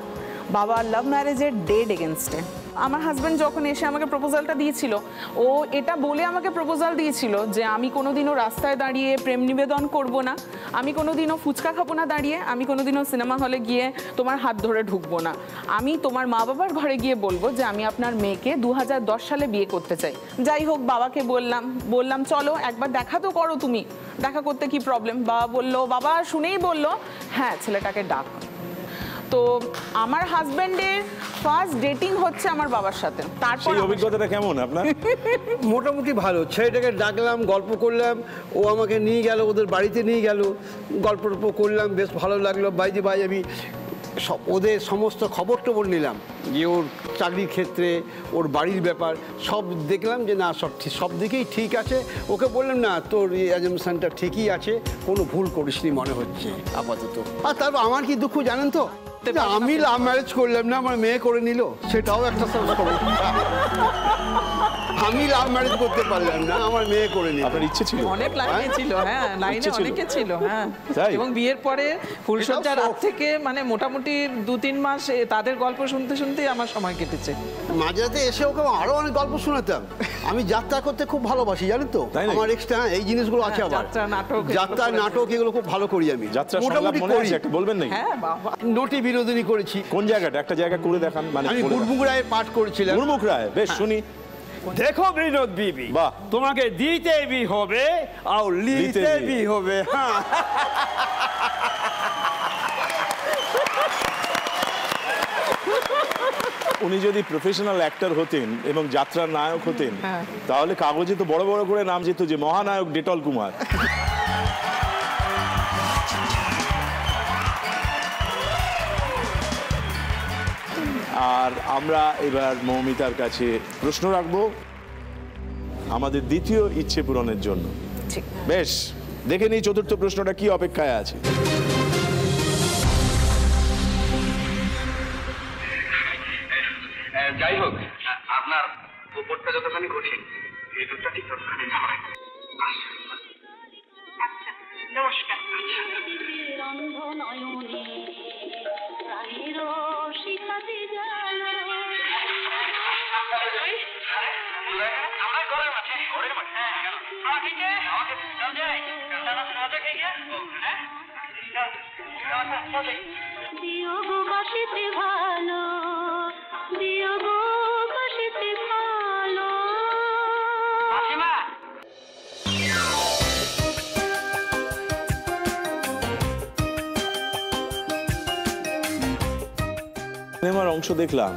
বাবা লাভ ম্যারেজের ডেড এগেনস্টে। আমার হাজব্যান্ড যখন এসে আমাকে প্রপোজালটা দিয়েছিল, ও এটা বলে আমাকে প্রপোজাল দিয়েছিল যে আমি কোনোদিনও রাস্তায় দাঁড়িয়ে প্রেম নিবেদন করব না, আমি কোনোদিনও ফুচকা খাবো না দাঁড়িয়ে, আমি কোনোদিনও সিনেমা হলে গিয়ে তোমার হাত ধরে ঢুকবো না, আমি তোমার মা বাবার ঘরে গিয়ে বলবো যে আমি আপনার মেয়েকে 2010 সালে বিয়ে করতে চাই। যাই হোক, বাবাকে বললাম চলো একবার দেখা তো করো, তুমি দেখা করতে কি প্রবলেম? বাবা শুনেই বলল হ্যাঁ, ছেলেটাকে ডাক। তো আমার হাজবেন্ডের ফার্স্ট ডেটিং হচ্ছে আমার বাবার সাথে। তারপর
সেই অভিজ্ঞতাটা কেমন আপনার?
মোটামুটি ভালো। ছেলেটাকে ডাকলাম, গল্প করলাম, ও আমাকে নিয়ে গেল, ওদের বাড়িতে নিয়ে গেল, গল্প টল্প করলাম, বেশ ভালো লাগলো। বাইরে আমি ওদের সমস্ত খবর টবর নিলাম, যে ওর চাকরির ক্ষেত্রে, ওর বাড়ির ব্যাপার সব দেখলাম, যে না সব দিকেই ঠিক আছে। ওকে বললাম না, তোর এই অ্যাজাম্পশনটা ঠিকই আছে, কোনো ভুল করিসনি মনে হচ্ছে আপাতত। আর তারপর আমার কি দুঃখ জানেন তো, আমি লাভ ম্যারেজ করলাম না, আমার মেয়ে করে নিল, সেটাও একটা আমি লাভ ম্যারেজ করতে পারলাম না, আমার মেয়ে করে নিল।
আপনার ইচ্ছে ছিল?
অনেক লাইনে ছিল, হ্যাঁ, লাইনে অনেকে ছিল, হ্যাঁ। এবং বিয়ের পরে ফুলসজ্জার রাত থেকে মানে মোটামুটি 2-3 মাস তাদের গল্প শুনতে শুনতেই আমার সময় কেটেছে।
মাঝরাতে এসে ওকে আরো অনেক গল্প শোনাতাম। আমি যাত্রা করতে খুব ভালোবাসি, জানেন তো, আমার এক্সট্রা এই জিনিসগুলো আছে। আবার যাত্রা, নাটক এগুলো খুব ভালো করি আমি।
যাত্রা মোটামুটি করি, একটা বলবেন নাকি?
হ্যাঁ বাবা,
নটি বিনোদিনী করেছি।
কোন জায়গাটা? একটা জায়গা করে দেখান। মানে
আমি গুরমুখ রায়ের পাঠ করেছিলাম।
গুরমুখ রায়, বেশ শুনি।
দেখো বিনোদ বিবি, বাহ, তোমাকে দিতে বি হবে আর লিতে বি হবে। হ্যাঁ,
উনি যদি প্রফেশনাল অ্যাক্টর হতেন এবং যাত্রার নায়ক হতেন, তাহলে কাগজে তো বড় বড় করে নাম যেত যে মহানায়ক ডেটল কুমার। আর আমরা এবার মৌমিতার কাছে প্রশ্ন রাখবো আমাদের দ্বিতীয় ইচ্ছে পূরণের জন্য। বেশ, দেখে নিই চতুর্থ প্রশ্নটা কি অপেক্ষায় আছে।
যাই হোক, আপনার উপরটা যতখানি কঠিন, ভেতরটা ঠিক ততখানি নয়। নমস্কার। আমরা ঘরের মাঠে, ঘরের মাঠে। আমাকে যাই
বিয়োগ বাসিতে ভালো, বিয়োগ বাসিতে ভালো।
সিনেমার অংশ দেখলাম,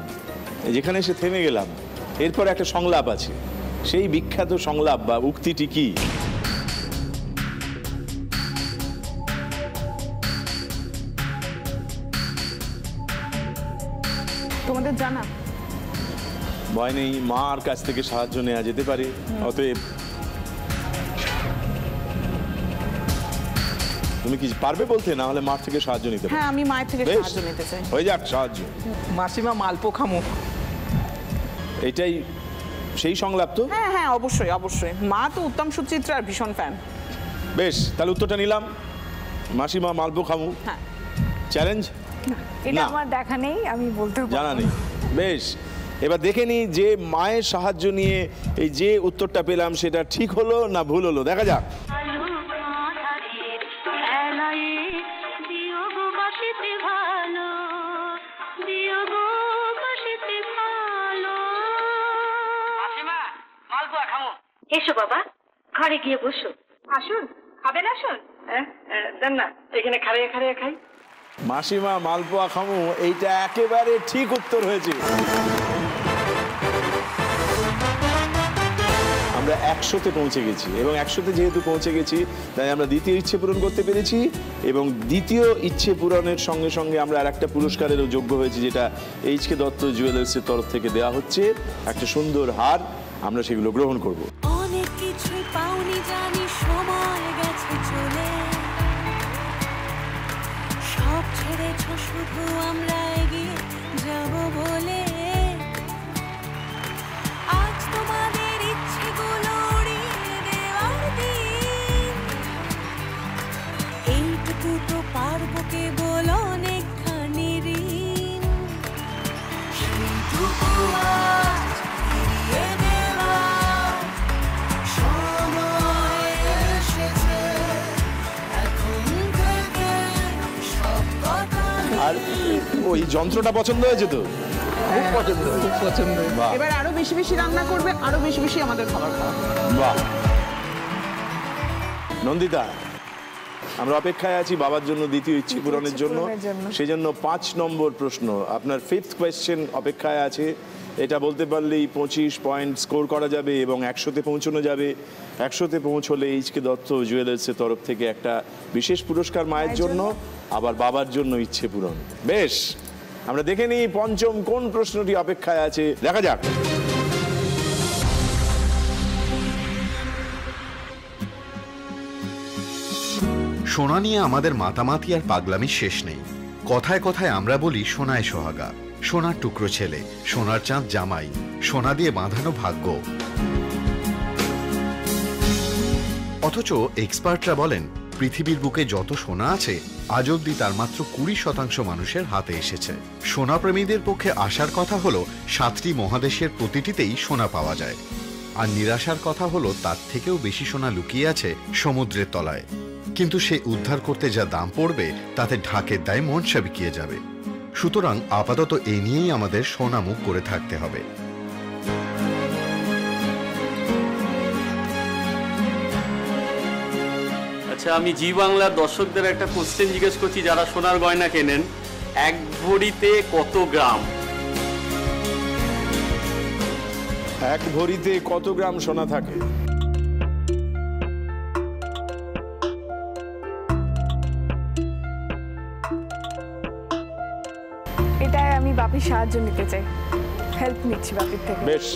যেখানে এসে থেমে গেলাম, এরপর একটা সংলাপ আছে। সেই বিখ্যাত সংলাপ বা উক্তিটি কি?
তোমাদের জানা?
ভয় নেই, মার কাছ থেকে সাহায্য নেওয়া যেতে পারে। অতএব তুমি কি পারবে বলতে, না হলে মার থেকে সাহায্য নিতে পারবে?
হ্যাঁ, আমি মায়ের থেকে
বেশ,
সাহায্য নিতে চাই।
হয়ে যাক সাহায্য।
মাসিমা মালপো খামো।
এটাই সেই সংলাপ তো?
হ্যাঁ হ্যাঁ, অবশ্যই অবশ্যই। মা তো উত্তম সুচিত্রার ভীষণ ফ্যান।
বেশ, তাহলে উত্তরটা নিলাম, মাসিমা মালপো খামু।
হ্যাঁ।
চ্যালেঞ্জ?
এটা
না।
আমার দেখা নেই, আমি বলতে পারবো না।
জানা নেই। বেশ, এবার দেখে নি যে মায়ের সাহায্য নিয়ে এই যে উত্তরটা পেলাম সেটা ঠিক হলো না ভুল হলো, দেখা যাক।
বিয়োগ বাসিতে ভালো, বিয়োগ বাসিতে ভালো।
এসো বাবা, ঘরে গিয়ে বসো। আসুন, খাবেন আসুন? দেন না, এখানে খাড়িয়ে খাড়িয়ে খাই।
মাসিমা মালপোয়া খামু, এইটা একেবারে ঠিক উত্তর হয়েছে। আমরা 100-তে পৌঁছে গেছি, এবং 100-তে যেহেতু পৌঁছে গেছি তাই আমরা দ্বিতীয় ইচ্ছে পূরণ করতে পেরেছি, এবং দ্বিতীয় ইচ্ছে পূরণের সঙ্গে সঙ্গে আমরা আর একটা পুরস্কারেরও যোগ্য হয়েছি, যেটা এইচকে দত্ত জুয়েলার্সের তরফ থেকে দেওয়া হচ্ছে, একটা সুন্দর হার। আমরা সেগুলো গ্রহণ করব।
অনেক কিছুই পাওনি জানি, সময় গেছে চলে, সব ছেড়েছ শুধু আমরা এগিয়ে যাব বলে। আজ তোমাদের ইচ্ছেগুলো উড়িয়ে দেওয়ার দিন, এইটুকু তো পারবো কেবল অনেকখানি ঋণ, সেইটুকু আজ ফিরিয়ে দেওয়ার সময় এসেছে। এখন থেকে সব কথা
আর ওই যন্ত্রটা পছন্দ হয়েছে তো?
খুব পছন্দ, খুব পছন্দ।
বাহ।
এবার আরো বেশি বেশি রান্না করবে, আরো বেশি বেশি আমাদের খাবার খাওয়াবে।
বাহ। নন্দিতা, আমরা অপেক্ষায় আছি বাবার জন্য দ্বিতীয় ইচ্ছে পূরণের জন্য। সেজন্য 5 নম্বর প্রশ্ন, আপনার 5th কোয়েশ্চেন অপেক্ষায় আছে। এটা বলতে পারলেই 25 পয়েন্ট স্কোর করা যাবে এবং 100-তে পৌঁছানো যাবে। 100-তে পৌঁছলে এইচকে দত্ত জুয়েলার্সের তরফ থেকে একটা বিশেষ পুরস্কার মায়ের জন্য, আবার বাবার জন্য ইচ্ছে পূরণ। বেশ, আমরা দেখে নিই পঞ্চম কোন প্রশ্নটি অপেক্ষায় আছে, দেখা যাক।
সোনা নিয়ে আমাদের মাতামাতি আর পাগলামি শেষ নেই। কথায় কথায় আমরা বলি সোনায় সোহাগা, সোনার টুকরো ছেলে, সোনার চাঁদ জামাই, সোনা দিয়ে বাঁধানো ভাগ্য। অথচ এক্সপার্টরা বলেন পৃথিবীর বুকে যত সোনা আছে আজ অব্দি তার মাত্র 20% মানুষের হাতে এসেছে। সোনাপ্রেমীদের পক্ষে আশার কথা হলো 7টি মহাদেশের প্রতিটিতেই সোনা পাওয়া যায়, আর নিরাশার কথা হলো তার থেকেও বেশি সোনা লুকিয়ে আছে সমুদ্রের তলায়। কিন্তু সে উদ্ধার করতে যা দাম পড়বে তাতে ঢাকের দায়ে মনসা বিকিয়ে যাবে। সুতরাং আপাতত এই নিয়েই আমাদের সোনা মুখ করে থাকতে হবে।
আচ্ছা, আমি জি বাংলার দর্শকদের একটা কোশ্চেন জিজ্ঞেস করছি, যারা সোনার গয়না কেনেন, 1 ভরিতে কত গ্রাম?
1 ভরিতে কত গ্রাম সোনা থাকে?
এটাই আমি বাপির সাহায্য নিতে চাই, হেল্প নিচ্ছি বাপির থেকে।
বেশ,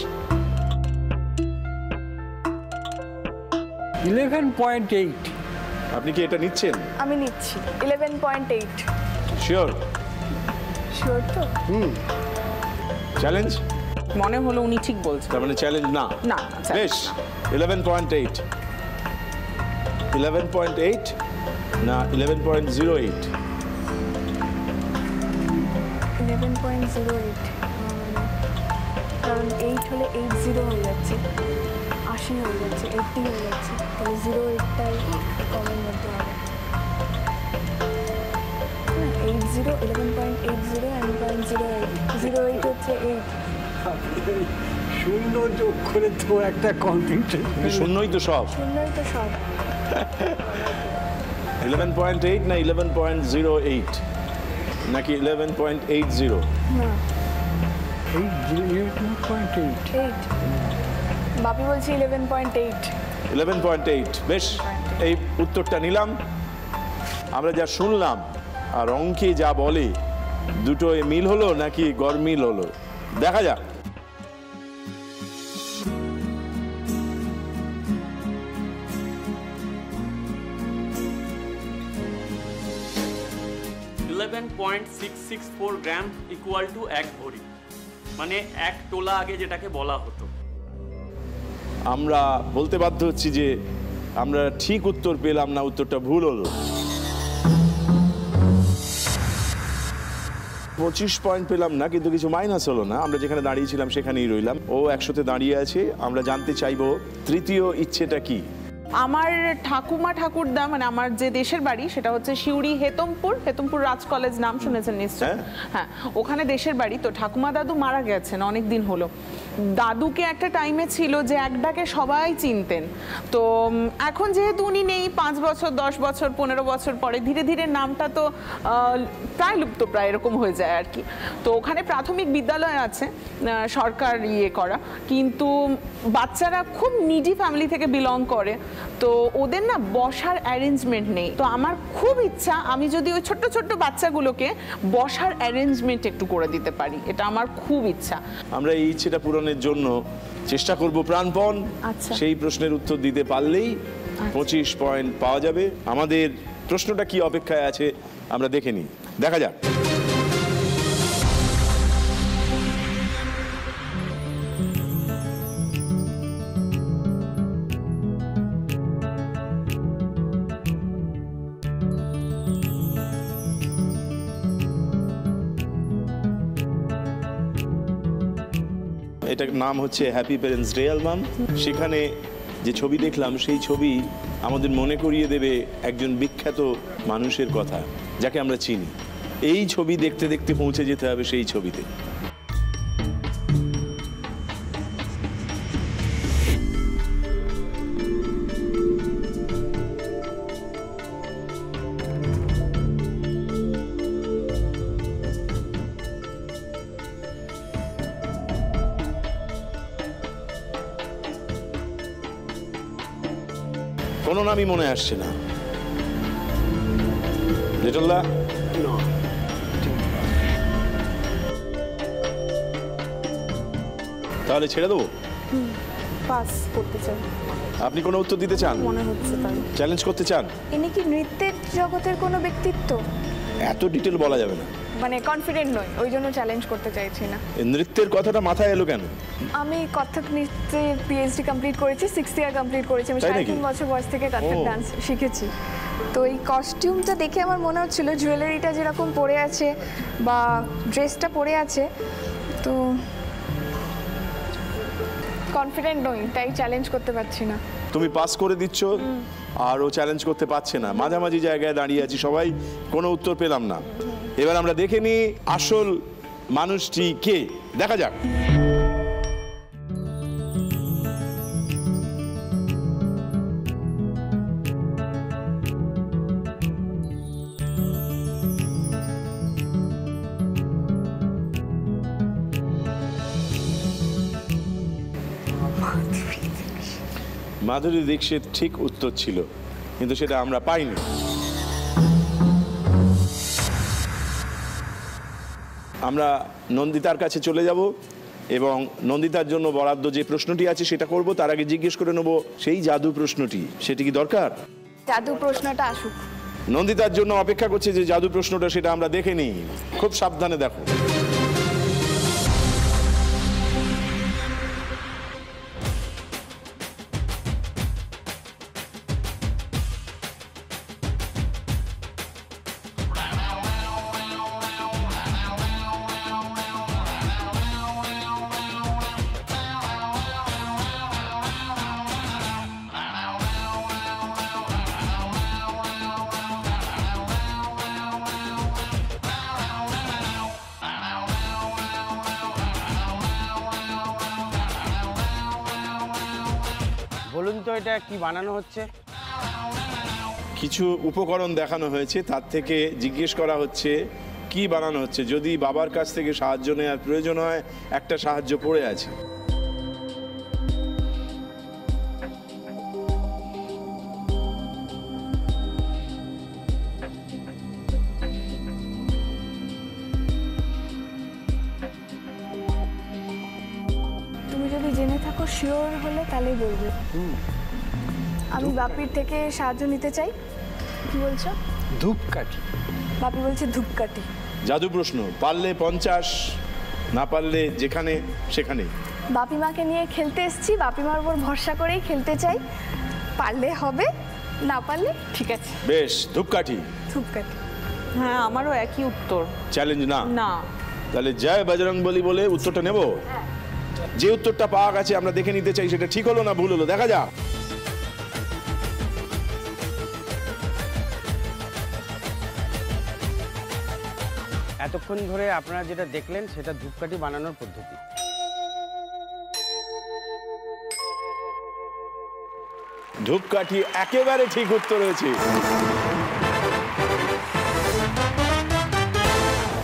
11.8।
আপনি কি এটা নিচ্ছেন?
আমি নিচ্ছি 11.8।
শিওর?
শিওর তো?
চ্যালেঞ্জ?
মনে হলো উনি ঠিক বলছেন।
তার মানে চ্যালেঞ্জ না?
না।
বেশ, 11.8। 11.8 না 11.08?
11.08, কারণ 8 হলে 80 হয়ে যাচ্ছে, 80 হয়ে যাচ্ছে, 80 হয়ে যাচ্ছে, তাহলে 08টাই কমের মধ্যে হবে। 11.80 and 0.08 08 হচ্ছে 8
শূন্য যোগ করে তো একটা কনফিউশন।
শূন্যই তো সব।
শূন্যই তো সব।
11.8 না 11.08 নাকি 11.80?
না
8
বাপি বলছি 11.8।
11.8 বেশ, এই উত্তরটা নিলাম। আমরা যা শুনলাম আর অঙ্কে যা বলে দুটো মিল হলো নাকি গরমিল হলো, দেখা যাক।
.664 গ্রাম ইকুয়াল টু 1 ভরি, মানে 1 তোলা আগে যেটাকে বলা হতো।
আমরা বলতে বাধ্য হচ্ছি যে আমরা ঠিক উত্তর পেলাম না, উত্তরটা ভুল হলো। 25 পয়েন্ট পেলাম না, কিন্তু কিছু মাইনাস হলো না। আমরা যেখানে দাঁড়িয়েছিলাম সেখানেই রইলাম। ও 100-তে দাঁড়িয়ে আছে। আমরা জানতে চাইবো তৃতীয় ইচ্ছেটা কি।
আমার ঠাকুমা ঠাকুরদা, মানে আমার যে দেশের বাড়ি সেটা হচ্ছে সিউড়ি হেতমপুর রাজ কলেজ, নাম শুনেছেন নিশ্চয়? হ্যাঁ, ওখানে দেশের বাড়ি। তো ঠাকুমা দাদু মারা গেছেন অনেক দিন হলো। দাদুকে একটা টাইমে ছিল যে এক ডাকে সবাই চিনতেন। তো এখন যেহেতু উনি নেই, 5 বছর 10 বছর 15 বছর পরে ধীরে ধীরে নামটা তো প্রায় লুপ্ত প্রায় এরকম হয়ে যায় আর কি। তো ওখানে প্রাথমিক বিদ্যালয় আছে সরকার করা, কিন্তু বাচ্চারা খুব নিডি ফ্যামিলি থেকে বিলং করে, তো ওদের না বসার অ্যারেঞ্জমেন্ট নেই। তো আমার খুব ইচ্ছা আমি যদি ওই ছোট্ট ছোট্ট বাচ্চাগুলোকে বসার অ্যারেঞ্জমেন্ট একটু করে দিতে পারি, এটা আমার খুব ইচ্ছা।
আমরা এই ইচ্ছেটা পূরণের জন্য চেষ্টা করব প্রাণপণ। সেই প্রশ্নের উত্তর দিতে পারলেই 25 পয়েন্ট পাওয়া যাবে। আমাদের প্রশ্নটা কি অপেক্ষায় আছে আমরা দেখে নিই, দেখা যাক। এটার নাম হচ্ছে হ্যাপি প্যারেন্টস ডে অ্যালবাম। সেখানে যে ছবি দেখলাম সেই ছবি আমাদের মনে করিয়ে দেবে একজন বিখ্যাত মানুষের কথা যাকে আমরা চিনি। এই ছবি দেখতে দেখতে পৌঁছে যেতে হবে সেই ছবিতে। কোনো নামই মনে আসছে না। লিটলদা, তাহলে ছেড়ে দেবো?
পাস করতে চাই।
আপনি কোনো উত্তর দিতে চান?
মনে হচ্ছে তাই।
চ্যালেঞ্জ করতে চান?
ইনি কি নৃত্যের জগতের কোনো ব্যক্তিত্ব?
এত ডিটেল বলা যাবে না,
মানে কনফিডেন্ট নই, ওই জন্য চ্যালেঞ্জ করতে চাইছি না।
নৃত্যের কথাটা মাথায় এলো কেন?
আমি কত্থক নৃত্যে পিএইচডি কমপ্লিট করেছি, 6th ইয়ার কমপ্লিট করেছি। আমি 3.5 বছর বয়স থেকে কত্থক ডান্স শিখেছি। তো এই কস্টিউমটা দেখে আমার মনে হচ্ছিল জুয়েলারিটা যেরকম পরে আছে বা ড্রেসটা পরে আছে, তো কনফিডেন্ট নই, তাই চ্যালেঞ্জ করতে পারছি না।
তুমি পাস করে দিচ্ছ আর ও চ্যালেঞ্জ করতে পারছে না। মাঝামাঝি জায়গায় দাঁড়িয়ে আছি সবাই, কোনো উত্তর পেলাম না। এবার আমরা দেখে নিই আসল মানুষটি কে, দেখা যাক। মাধুরী দীক্ষিত ঠিক উত্তর ছিল, কিন্তু সেটা আমরা পাইনি। আমরা নন্দিতার কাছে চলে যাব এবং নন্দিতার জন্য বরাদ্দ যে প্রশ্নটি আছে সেটা করব। তার আগে জিজ্ঞেস করে নেব সেই জাদু প্রশ্নটি, সেটি কি দরকার?
জাদু প্রশ্নটা আসুক।
নন্দিতার জন্য অপেক্ষা করছে যে জাদু প্রশ্নটা, সেটা আমরা দেখে নিই। খুব সাবধানে দেখো।
এটা কি বানানো হচ্ছে?
কিছু উপকরণ দেখানো হয়েছে, তার থেকে জিজ্ঞেস করা হচ্ছে কি বানানো হচ্ছে। যদি বাবার কাছ থেকে সাহায্য নেওয়ার প্রয়োজন হয়, একটা সাহায্য পড়ে আছে।
তুমি যদি জেনে থাকো শিওর হলে তাহলেই বলবে। আমি বাপির থেকে সাহায্য নিতে চাই। কি বলছো?
ধূপকাঠি।
বাপি বলছে ধূপকাঠি।
জাদু প্রশ্ন, পারলে 50, না পারলে যেখানে সেখানে।
বাপি মাকে নিয়ে খেলতে এসেছি, বাপি মার উপর ভরসা করেই খেলতে চাই। পারলে হবে, না পারলে ঠিক আছে।
বেশ, ধূপকাঠি।
ধূপকাঠি।
হ্যাঁ, আমারও একই উত্তর।
চ্যালেঞ্জ না?
না।
তাহলে জয় বজরংবলী বলে উত্তরটা নেব। যে উত্তরটা পাওয়া গেছে আমরা দেখে নিতে চাই সেটা ঠিক হলো না ভুল হলো, দেখা যাক।
এতক্ষণ ধরে আপনারা যেটা দেখলেন সেটা ধূপকাঠি বানানোর পদ্ধতি।
ধূপকাঠি একেবারে ঠিক উত্তর হয়েছে।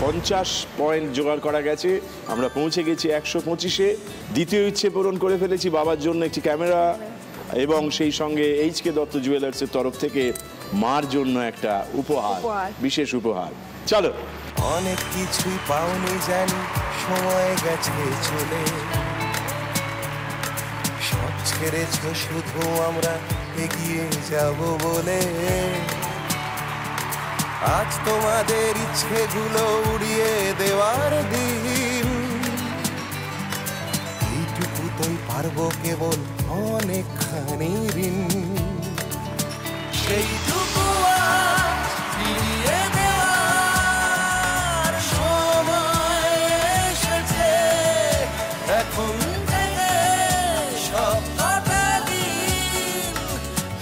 50 পয়েন্ট জোগাড় করা গেছে, আমরা পৌঁছে গেছি 125-এ। দ্বিতীয় ইচ্ছে পূরণ করে ফেলেছি, বাবার জন্য একটি ক্যামেরা এবং সেই সঙ্গে এইচকে দত্ত জুয়েলার্সের তরফ থেকে মার জন্য একটা উপহার, বিশেষ উপহার। চলো।
অনেক কিছুই পাওনি জানি, সময় গেছে চলে, সব ছেড়েছ শুধু আমরা এগিয়ে যাব বলে। আজ তোমাদের ইচ্ছেগুলো উড়িয়ে দেওয়ার দিন, এইটুকুতেই পারবো কেবল অনেকখানি ঋণ, সেইটুকু আজ ফিরিয়ে দেওয়ার সময় এসেছে। এখন থেকে সবকটা দিন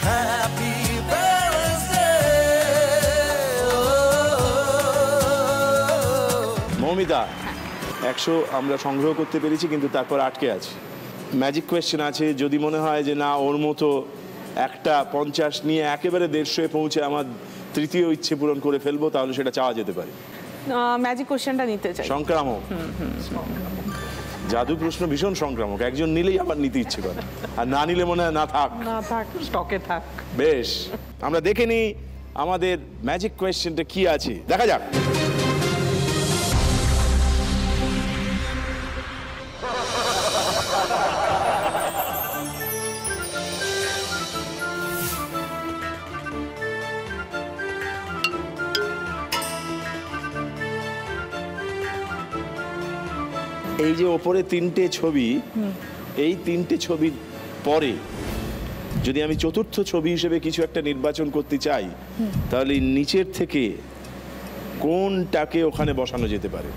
হ্যাপি বার্থডে।
মৌমিতা, 100 আমরা সংগ্রহ করতে পেরেছি, কিন্তু তারপর আটকে আছি। ম্যাজিক কোয়েশ্চেন আছে, যদি মনে হয় যে না ওর মতো একটা 50 নিয়ে একেবারে 150-এ পৌঁছে আমার তৃতীয় ইচ্ছে পূরণ করে ফেলবো, তাহলে সেটা চাওয়া যেতে পারে।
ম্যাজিক কোশ্চেনটা নিতে চাই।
সংক্রামক। জাদু প্রশ্ন ভীষণ সংক্রামক, একজন নিলেই আবার নিতে ইচ্ছে করে, আর না নিলে মনে হয় না থাক,
স্টকে থাক।
বেশ, আমরা দেখে নিই আমাদের ম্যাজিক কোয়েশ্চেনটা কি আছে, দেখা যাক। এই যে ওপরে 3টে ছবি, এই 3টে ছবির পরে যদি আমি চতুর্থ ছবি হিসেবে কিছু একটা নির্বাচন করতে চাই, তাহলে নিচের থেকে কোনটাকে ওখানে বসানো যেতে পারে?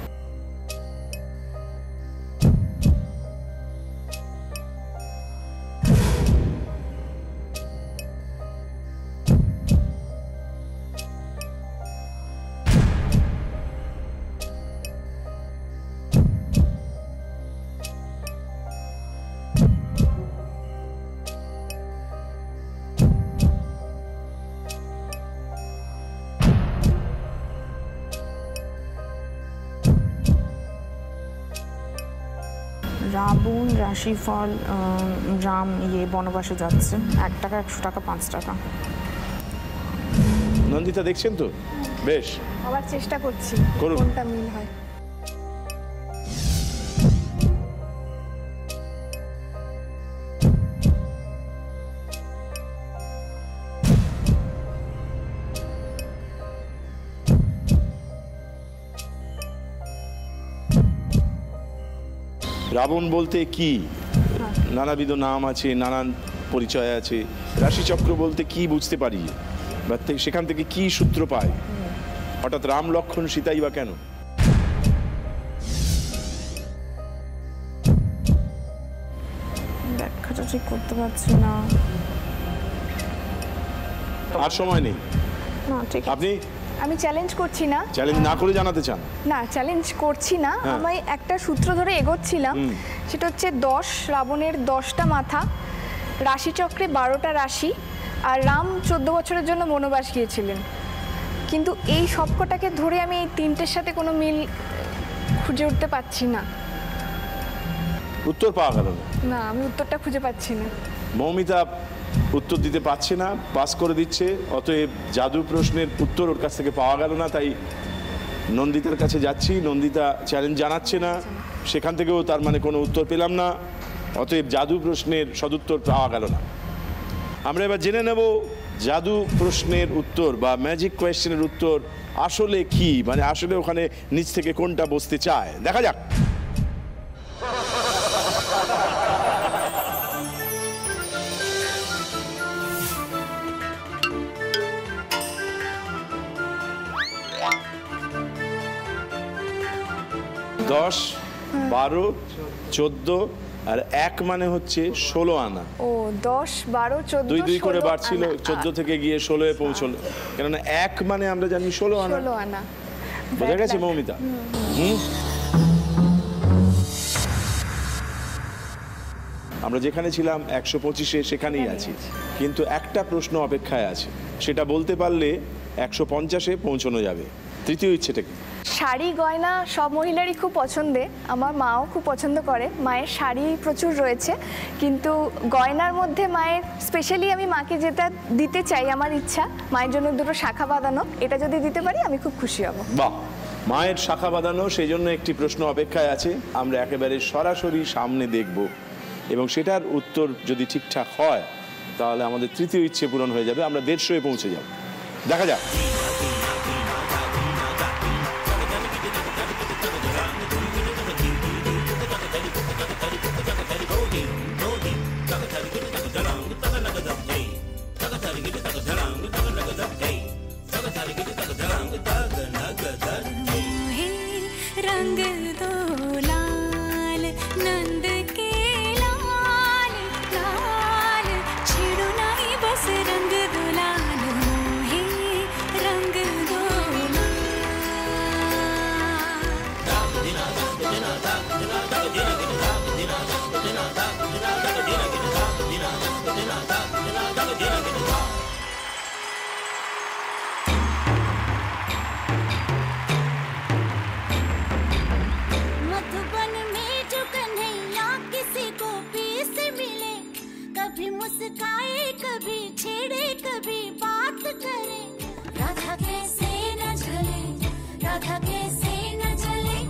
রাবণ, রাশিফল, রাম বনবাসে যাচ্ছে। 1 টাকা, 100 টাকা, 5 টাকা।
নন্দিতা দেখছেন তো? বেশ,
আবার চেষ্টা করছি
করুন।
কোনটা মিল হয়।
রাবণ বলতে কি নানাবিধ নাম আছে, নানান পরিচয় আছে। রাশিচক্র বলতে কি বুঝতে পারি, বা সেখান থেকে কি সূত্র পায়? হঠাৎ রাম, লক্ষ্মণ, সীতাই বা কেন?
ব্যাখ্যাটা ঠিক করতে পারছি না।
আর সময় নেই।
না, ঠিক আছে।
আপনি?
আমি চ্যালেঞ্জ করছি না।
চ্যালেঞ্জ না করে জানাতে চান?
না, চ্যালেঞ্জ করছি না। আমি একটা সূত্র ধরে এগোচ্ছিলাম, সেটা হচ্ছে 10, রাবণের 10টা মাথা, রাশিচক্রে 12টা রাশি, আর রাম 14 বছরের জন্য বনবাস গিয়েছিলেন। কিন্তু এই সবকটাকে ধরে আমি এই তিনটের সাথে কোনো মিল খুঁজে উঠতে পারছি না।
উত্তর পাওয়া গেল না?
না, আমি উত্তরটা খুঁজে পাচ্ছি না।
মৌমিতা উত্তর দিতে পারছে না, পাস করে দিচ্ছে। অতএব জাদু প্রশ্নের উত্তর ওর কাছ থেকে পাওয়া গেল না, তাই নন্দিতার কাছে যাচ্ছি। নন্দিতা চ্যালেঞ্জ জানাচ্ছে না, সেখান থেকেও তার মানে কোনো উত্তর পেলাম না। অতএব জাদু প্রশ্নের সদুত্তর পাওয়া গেল না। আমরা এবার জেনে নেব জাদু প্রশ্নের উত্তর বা ম্যাজিক কোয়েশ্চেনের উত্তর আসলে কি, মানে আসলে ওখানে নিচ থেকে কোনটা বসতে চায়। দেখা যাক। দশ, 12, 14 আর 1 মানে হচ্ছে 16 আনা।
ও 10, 12, 14,
2 করে বাড়ছিল, 14 থেকে গিয়ে 16-এ পৌঁছলো। কেননা 1 মানে আমরা জানি 16 আনা।
16 আনা।
বোঝা গেছে মৌমিতা? আমরা যেখানে ছিলাম 125-এ সেখানেই আছি, কিন্তু একটা প্রশ্ন অপেক্ষায় আছে। সেটা বলতে পারলে 150-এ পৌঁছানো যাবে। তৃতীয় ইচ্ছেটা কি?
শাড়ি গয়না সব মহিলারই খুব পছন্দের, আমার মাও খুব পছন্দ করে। মায়ের শাড়ি প্রচুর রয়েছে, কিন্তু গয়নার মধ্যে মায়ের স্পেশালি আমি মাকে যেটা দিতে চাই, আমার ইচ্ছা মায়ের জন্য দুটো শাখা বাঁধানো। এটা যদি দিতে পারি আমি খুব খুশি হব।
বাহ, মায়ের শাখা বাঁধানো, সেই জন্য একটি প্রশ্ন অপেক্ষায় আছে। আমরা একেবারে সরাসরি সামনে দেখব, এবং সেটার উত্তর যদি ঠিকঠাক হয় তাহলে আমাদের তৃতীয় ইচ্ছে পূরণ হয়ে যাবে। আমরা 150-এ পৌঁছে যাব। দেখা যাক।
रंग दो लाल नंद के लाल लाल, छेड़ो नहीं बस रंग दो लाल, मोहे रंग दो मधुबन में जो कन्हैया किसी गोपी से मिले, कभी मुस्काए कभी छेड़े कभी बात करे, राधा कैसे न जले, राधा कैसे न जले,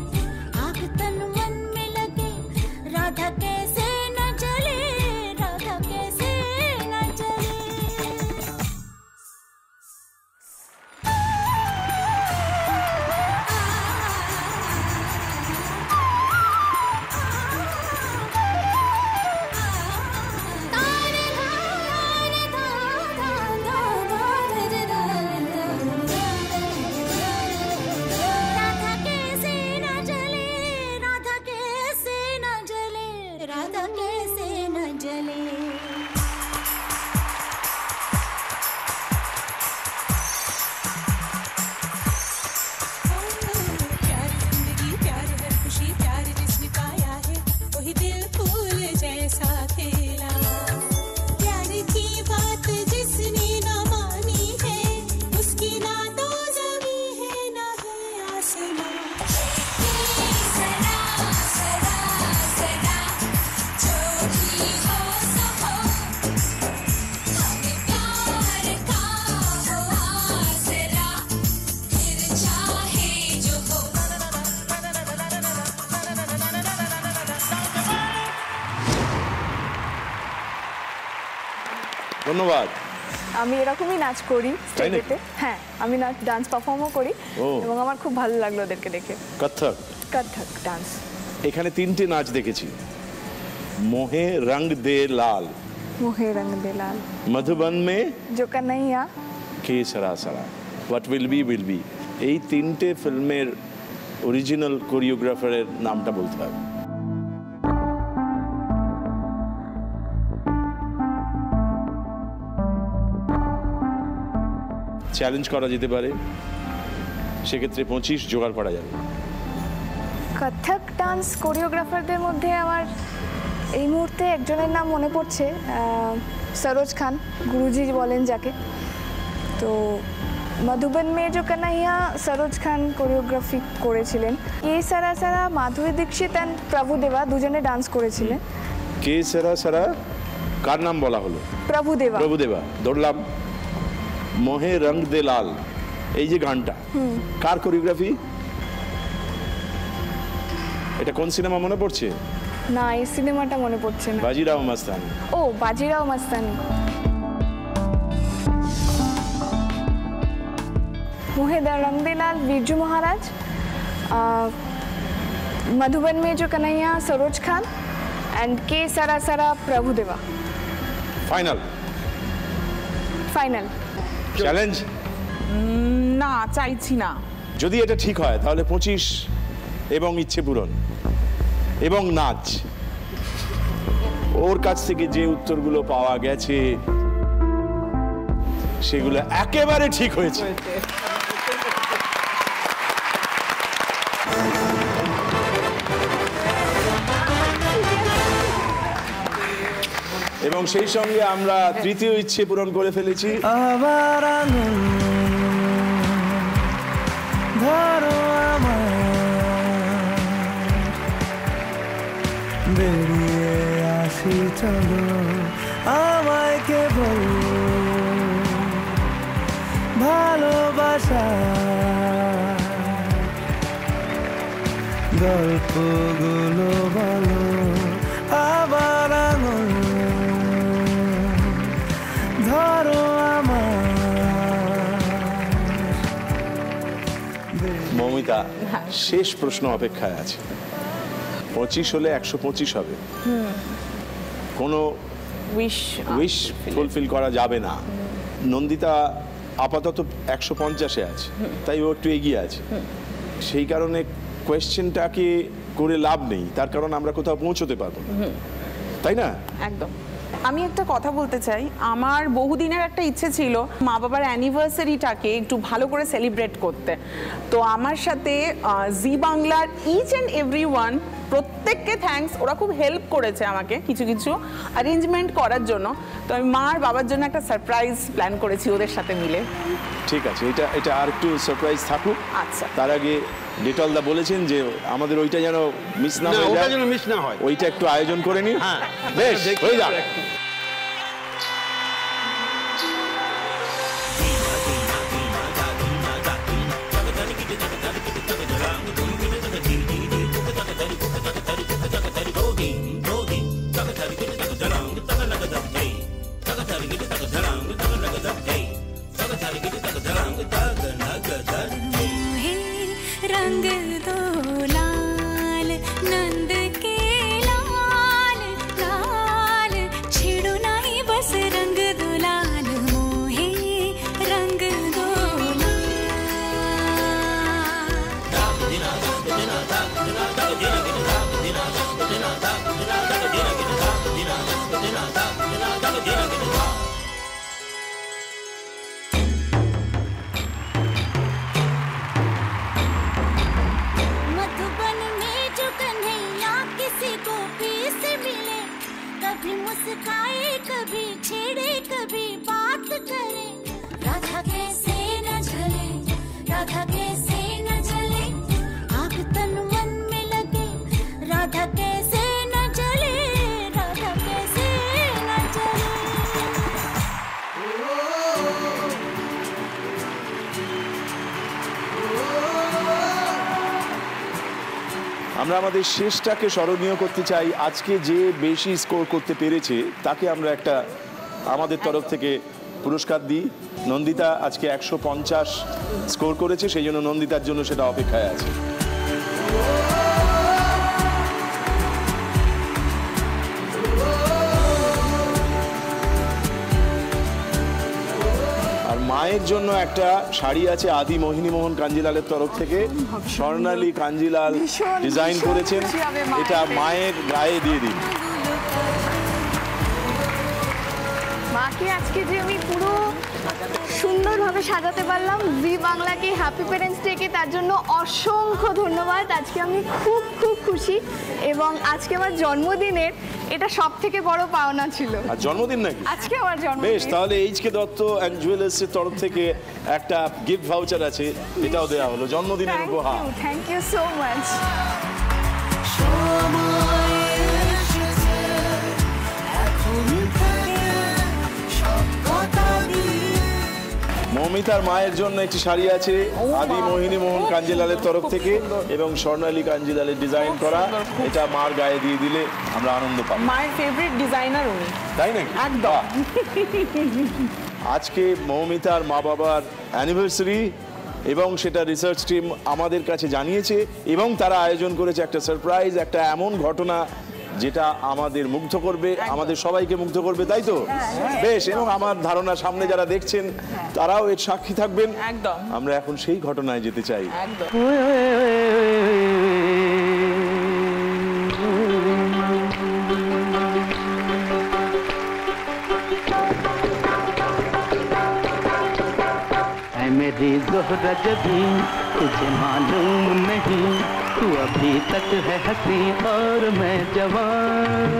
आग तन मन में लगे, राधा कैसे न जले, राधा कैसे न जले। राधा कैसे न जले, राधा कैसे न जले, राधा कैसे न जले। प्यार जिंदगी प्यार हर खुशी प्यार जिसने पाया है, वही दिल फूल जैसा खेला। प्यार की बात जिसने न मानी है, उसकी ना तो जमी है ना है आसमां। सदा सदा सदा जो भी हो सो हो, हमें प्यार का हो आसरा, फिर चाहे जो हो।
ধন্যবাদ।
আমি এরকমই নাচ করি
তাই নাকি?
স্টেজেতে। হ্যাঁ, আমি নাচ ডান্স পারফর্মও করি,
ও।
এবং আমার খুব ভালো লাগলো ওদেরকে দেখে।
কত্থক,
কত্থক ডান্স।
এখানে 3টে নাচ দেখেছি। মোহে রঙ দে লাল,
মোহে রঙ দে লাল,
মধুবন মে
जो Kanhaiya,
que sera sera, what will be will be. এই 3টে ফিল্মের অরিজিনাল কোরিওগ্রাফারের নামটা বলতে হবে। চ্যালেঞ্জ করা যেতে পারে, সেক্ষেত্রে 25 জোগাড় করা যাবে।
কত্থক ডান্স কোরিওগ্রাফারদের মধ্যে আমার এই মুহূর্তে একজনের নাম মনে পড়ছে, সরোজ খান, গুরুজি বলেন যাকে। তো মধুবন মে যে কানাইয়া সরোজ খান কোরিওগ্রাফি করেছিলেন। কে sera Sara Madhuri Dixit and Prabhudeva দুজনে ডান্স করেছিলেন।
কে সারা সারা কার নাম বলা হলো?
প্রভুদেবা।
প্রভুদেবা। ধরলাম মোহে রং দে লাল, এই যে গানটা কার কোরিওগ্রাফি? এটা কোন সিনেমা মনে পড়ছে?
না, এই সিনেমাটা মনে পড়ছে না।
বাজিরাও মস্তানি।
ও, বাজিরাও মস্তানি। मोहे रंग दे लाल बिरजू महाराज, मधुबन में जो कन्हैया सरोज खान एंड के सरा सरा प्रभुदेवा।
फाइनल
फाइनल
চ্যালেঞ্জ
না, চাইছি না।
যদি এটা ঠিক হয় তাহলে 25 এবং ইচ্ছে পূরণ এবং নাচ। ওর কাছ থেকে যে উত্তরগুলো পাওয়া গেছে সেগুলো একেবারে ঠিক হয়েছে। এবং সেই সঙ্গে আমরা তৃতীয় ইচ্ছে পূরণ করে ফেলেছি।
আবার আঙুল ধরো আমার, বেরিয়ে আসি চলো আমায় কেবল ভালোবাসা গল্পগুলো বলো। আবার আঙুল ধরো আমার।
মৌমিতা, শেষ প্রশ্ন অপেক্ষায় আছে। 25 হলে 125 হবে। কোনো উইশ ফুলফিল করা যাবে না। নন্দিতা আপাতত 150-এ আছে, তাই ও একটু এগিয়ে আছে। সেই কারণে কোয়েশ্চেনটাকে করে লাভ নেই, তার কারণ আমরা কোথাও পৌঁছতে পারবো না, তাই না?
একদম। আমি একটা কথা বলতে চাই, আমার বহুদিনের একটা ইচ্ছে ছিল মা বাবার অ্যানিভার্সারিটাকে একটু ভালো করে সেলিব্রেট করতে। তো আমার সাথে জি বাংলার ইচ অ্যান্ড এভরি ওয়ান, প্রত্যেককে থ্যাঙ্কস, ওরা খুব হেল্প করেছে আমাকে কিছু কিছু অ্যারেঞ্জমেন্ট করার জন্য। তো আমি মা আর বাবার জন্য একটা সারপ্রাইজ প্ল্যান করেছি ওদের সাথে মিলে।
ঠিক আছে, এটা আর একটু সারপ্রাইজ থাকুক।
আচ্ছা,
তার আগে ডেটল দা বলেছেন যে আমাদের ওইটা যেন মিস না হয়ে যায়,
যেন মিস না হয়,
ওইটা একটু আয়োজন করে নি।
হ্যাঁ,
বেশ, হয়ে যাক।
रंग दो लाल नंद के लाल लाल, छेड़ो नहीं बस रंग दो लाल, मोहे रंग दो मधुबन में जो कन्हैया किसी गोपी से मिले, कभी मुस्काए कभी छेड़े कभी बात करे, राधा कैसे न जले, राधा कैसे न जले, आग तन मन में लगे, राधा कैसे न जले, राधा कैसे न जले।
আমরা আমাদের শেষটাকে স্মরণীয় করতে চাই। আজকে যে বেশি স্কোর করতে পেরেছে তাকে আমরা একটা আমাদের তরফ থেকে পুরস্কার দিই। নন্দিতা আজকে 150 স্কোর করেছে, সেই জন্য নন্দিতার জন্য সেটা অপেক্ষায় আছে। আর মায়ের জন্য একটা শাড়ি আছে আদি মোহিনী মোহন কাঞ্জিলালের তরফ থেকে। স্বর্ণালী কাঞ্জিলাল ডিজাইন করেছেন, এটা মায়ের গায়ে দিয়ে দিন।
মাকে আজকে যে আমি পুরো সুন্দরভাবে সাজাতে পারলাম জি বাংলাকে, হ্যাপি প্যারেন্টস ডেকে, তার জন্য অসংখ্য ধন্যবাদ। আজকে আমি খুব খুব খুশি এবং আজকে আমার জন্মদিনের এটা সব থেকে বড় পাওনা ছিল।
আর জন্মদিন নাকি
আজকে আমার জন্মদিন।
বেশ, তাহলে এইচকে দত্ত অ্যান্ড জুয়েলার্সের তরফ থেকে একটা গিফট ভাউচার আছে, এটাও দেওয়া হলো জন্মদিনের উপহার।
Thank you so much.
মৌমিতার মায়ের জন্য একটি শাড়ি আছে আদি মোহিনী মোহন কাঞ্জিলালের তরফ থেকে এবং স্বর্ণালী কাঞ্জিলালের ডিজাইন করা। এটা মার গায়ে দিয়ে দিলে আমরা আনন্দ পাবো।
মায়ের ফেভারিট ডিজাইনার উনি,
তাই নাকি?
একদম।
আজকে মৌমিতার মা বাবার অ্যানিভার্সারি এবং সেটা রিসার্চ টিম আমাদের কাছে জানিয়েছে এবং তারা আয়োজন করেছে একটা সারপ্রাইজ, একটা এমন ঘটনা যেটা আমাদের মুগ্ধ করবে, আমাদের সবাইকে মুগ্ধ করবে, তাই তো? বেশ, এবং আমার ধারণা সামনে যারা দেখছেন তারাও এর সাক্ষী থাকবেন।
একদম।
আমরা এখন সেই ঘটনায় যেতে চাই।
একদম।
मेरी ज़ोहरा जबी तुझे मालूम नहीं, तू अभी तक है हंसी और मैं जवान,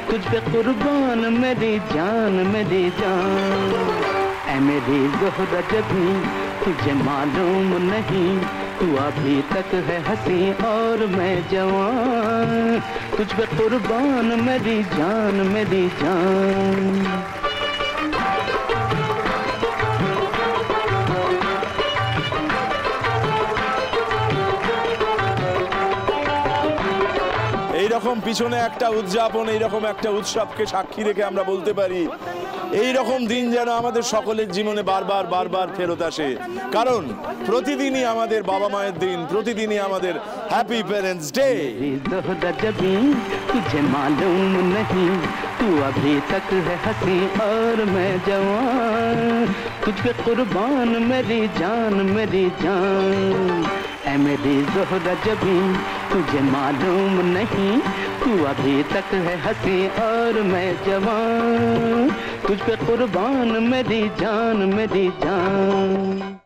तुझ पे कुर्बान मेरी जान मेरी जान। ऐ मेरी ज़ोहरा जबी तुझे मालूम नहीं, तू अभी तक है हंसी और मैं जवान, तुझ पे कुर्बान मेरी जान मेरी जान।
এইরকম পিছনে একটা উদযাপন, এইরকম একটা উৎসবকে সাক্ষী রেখে আমরা বলতে পারি এই রকম দিন যেন আমাদের সকলের জীবনে বারবার বারবার ফেরত আসে, কারণ প্রতিদিনই আমাদের বাবা মায়ের দিন, প্রতিদিনই আমাদের হ্যাপি প্যারেন্টস ডে।
तुझे मालूम नहीं, तू अभी तक है हंसी और मैं जवान, तुझ पे कुर्बान मेरी जान मेरी जान। ऐ मेरी ज़ोहरा जबी तुझे मालूम नहीं, तू अभी तक है हंसी और मैं जवान, तुझ पे कुर्बान मेरी जान मेरी जान।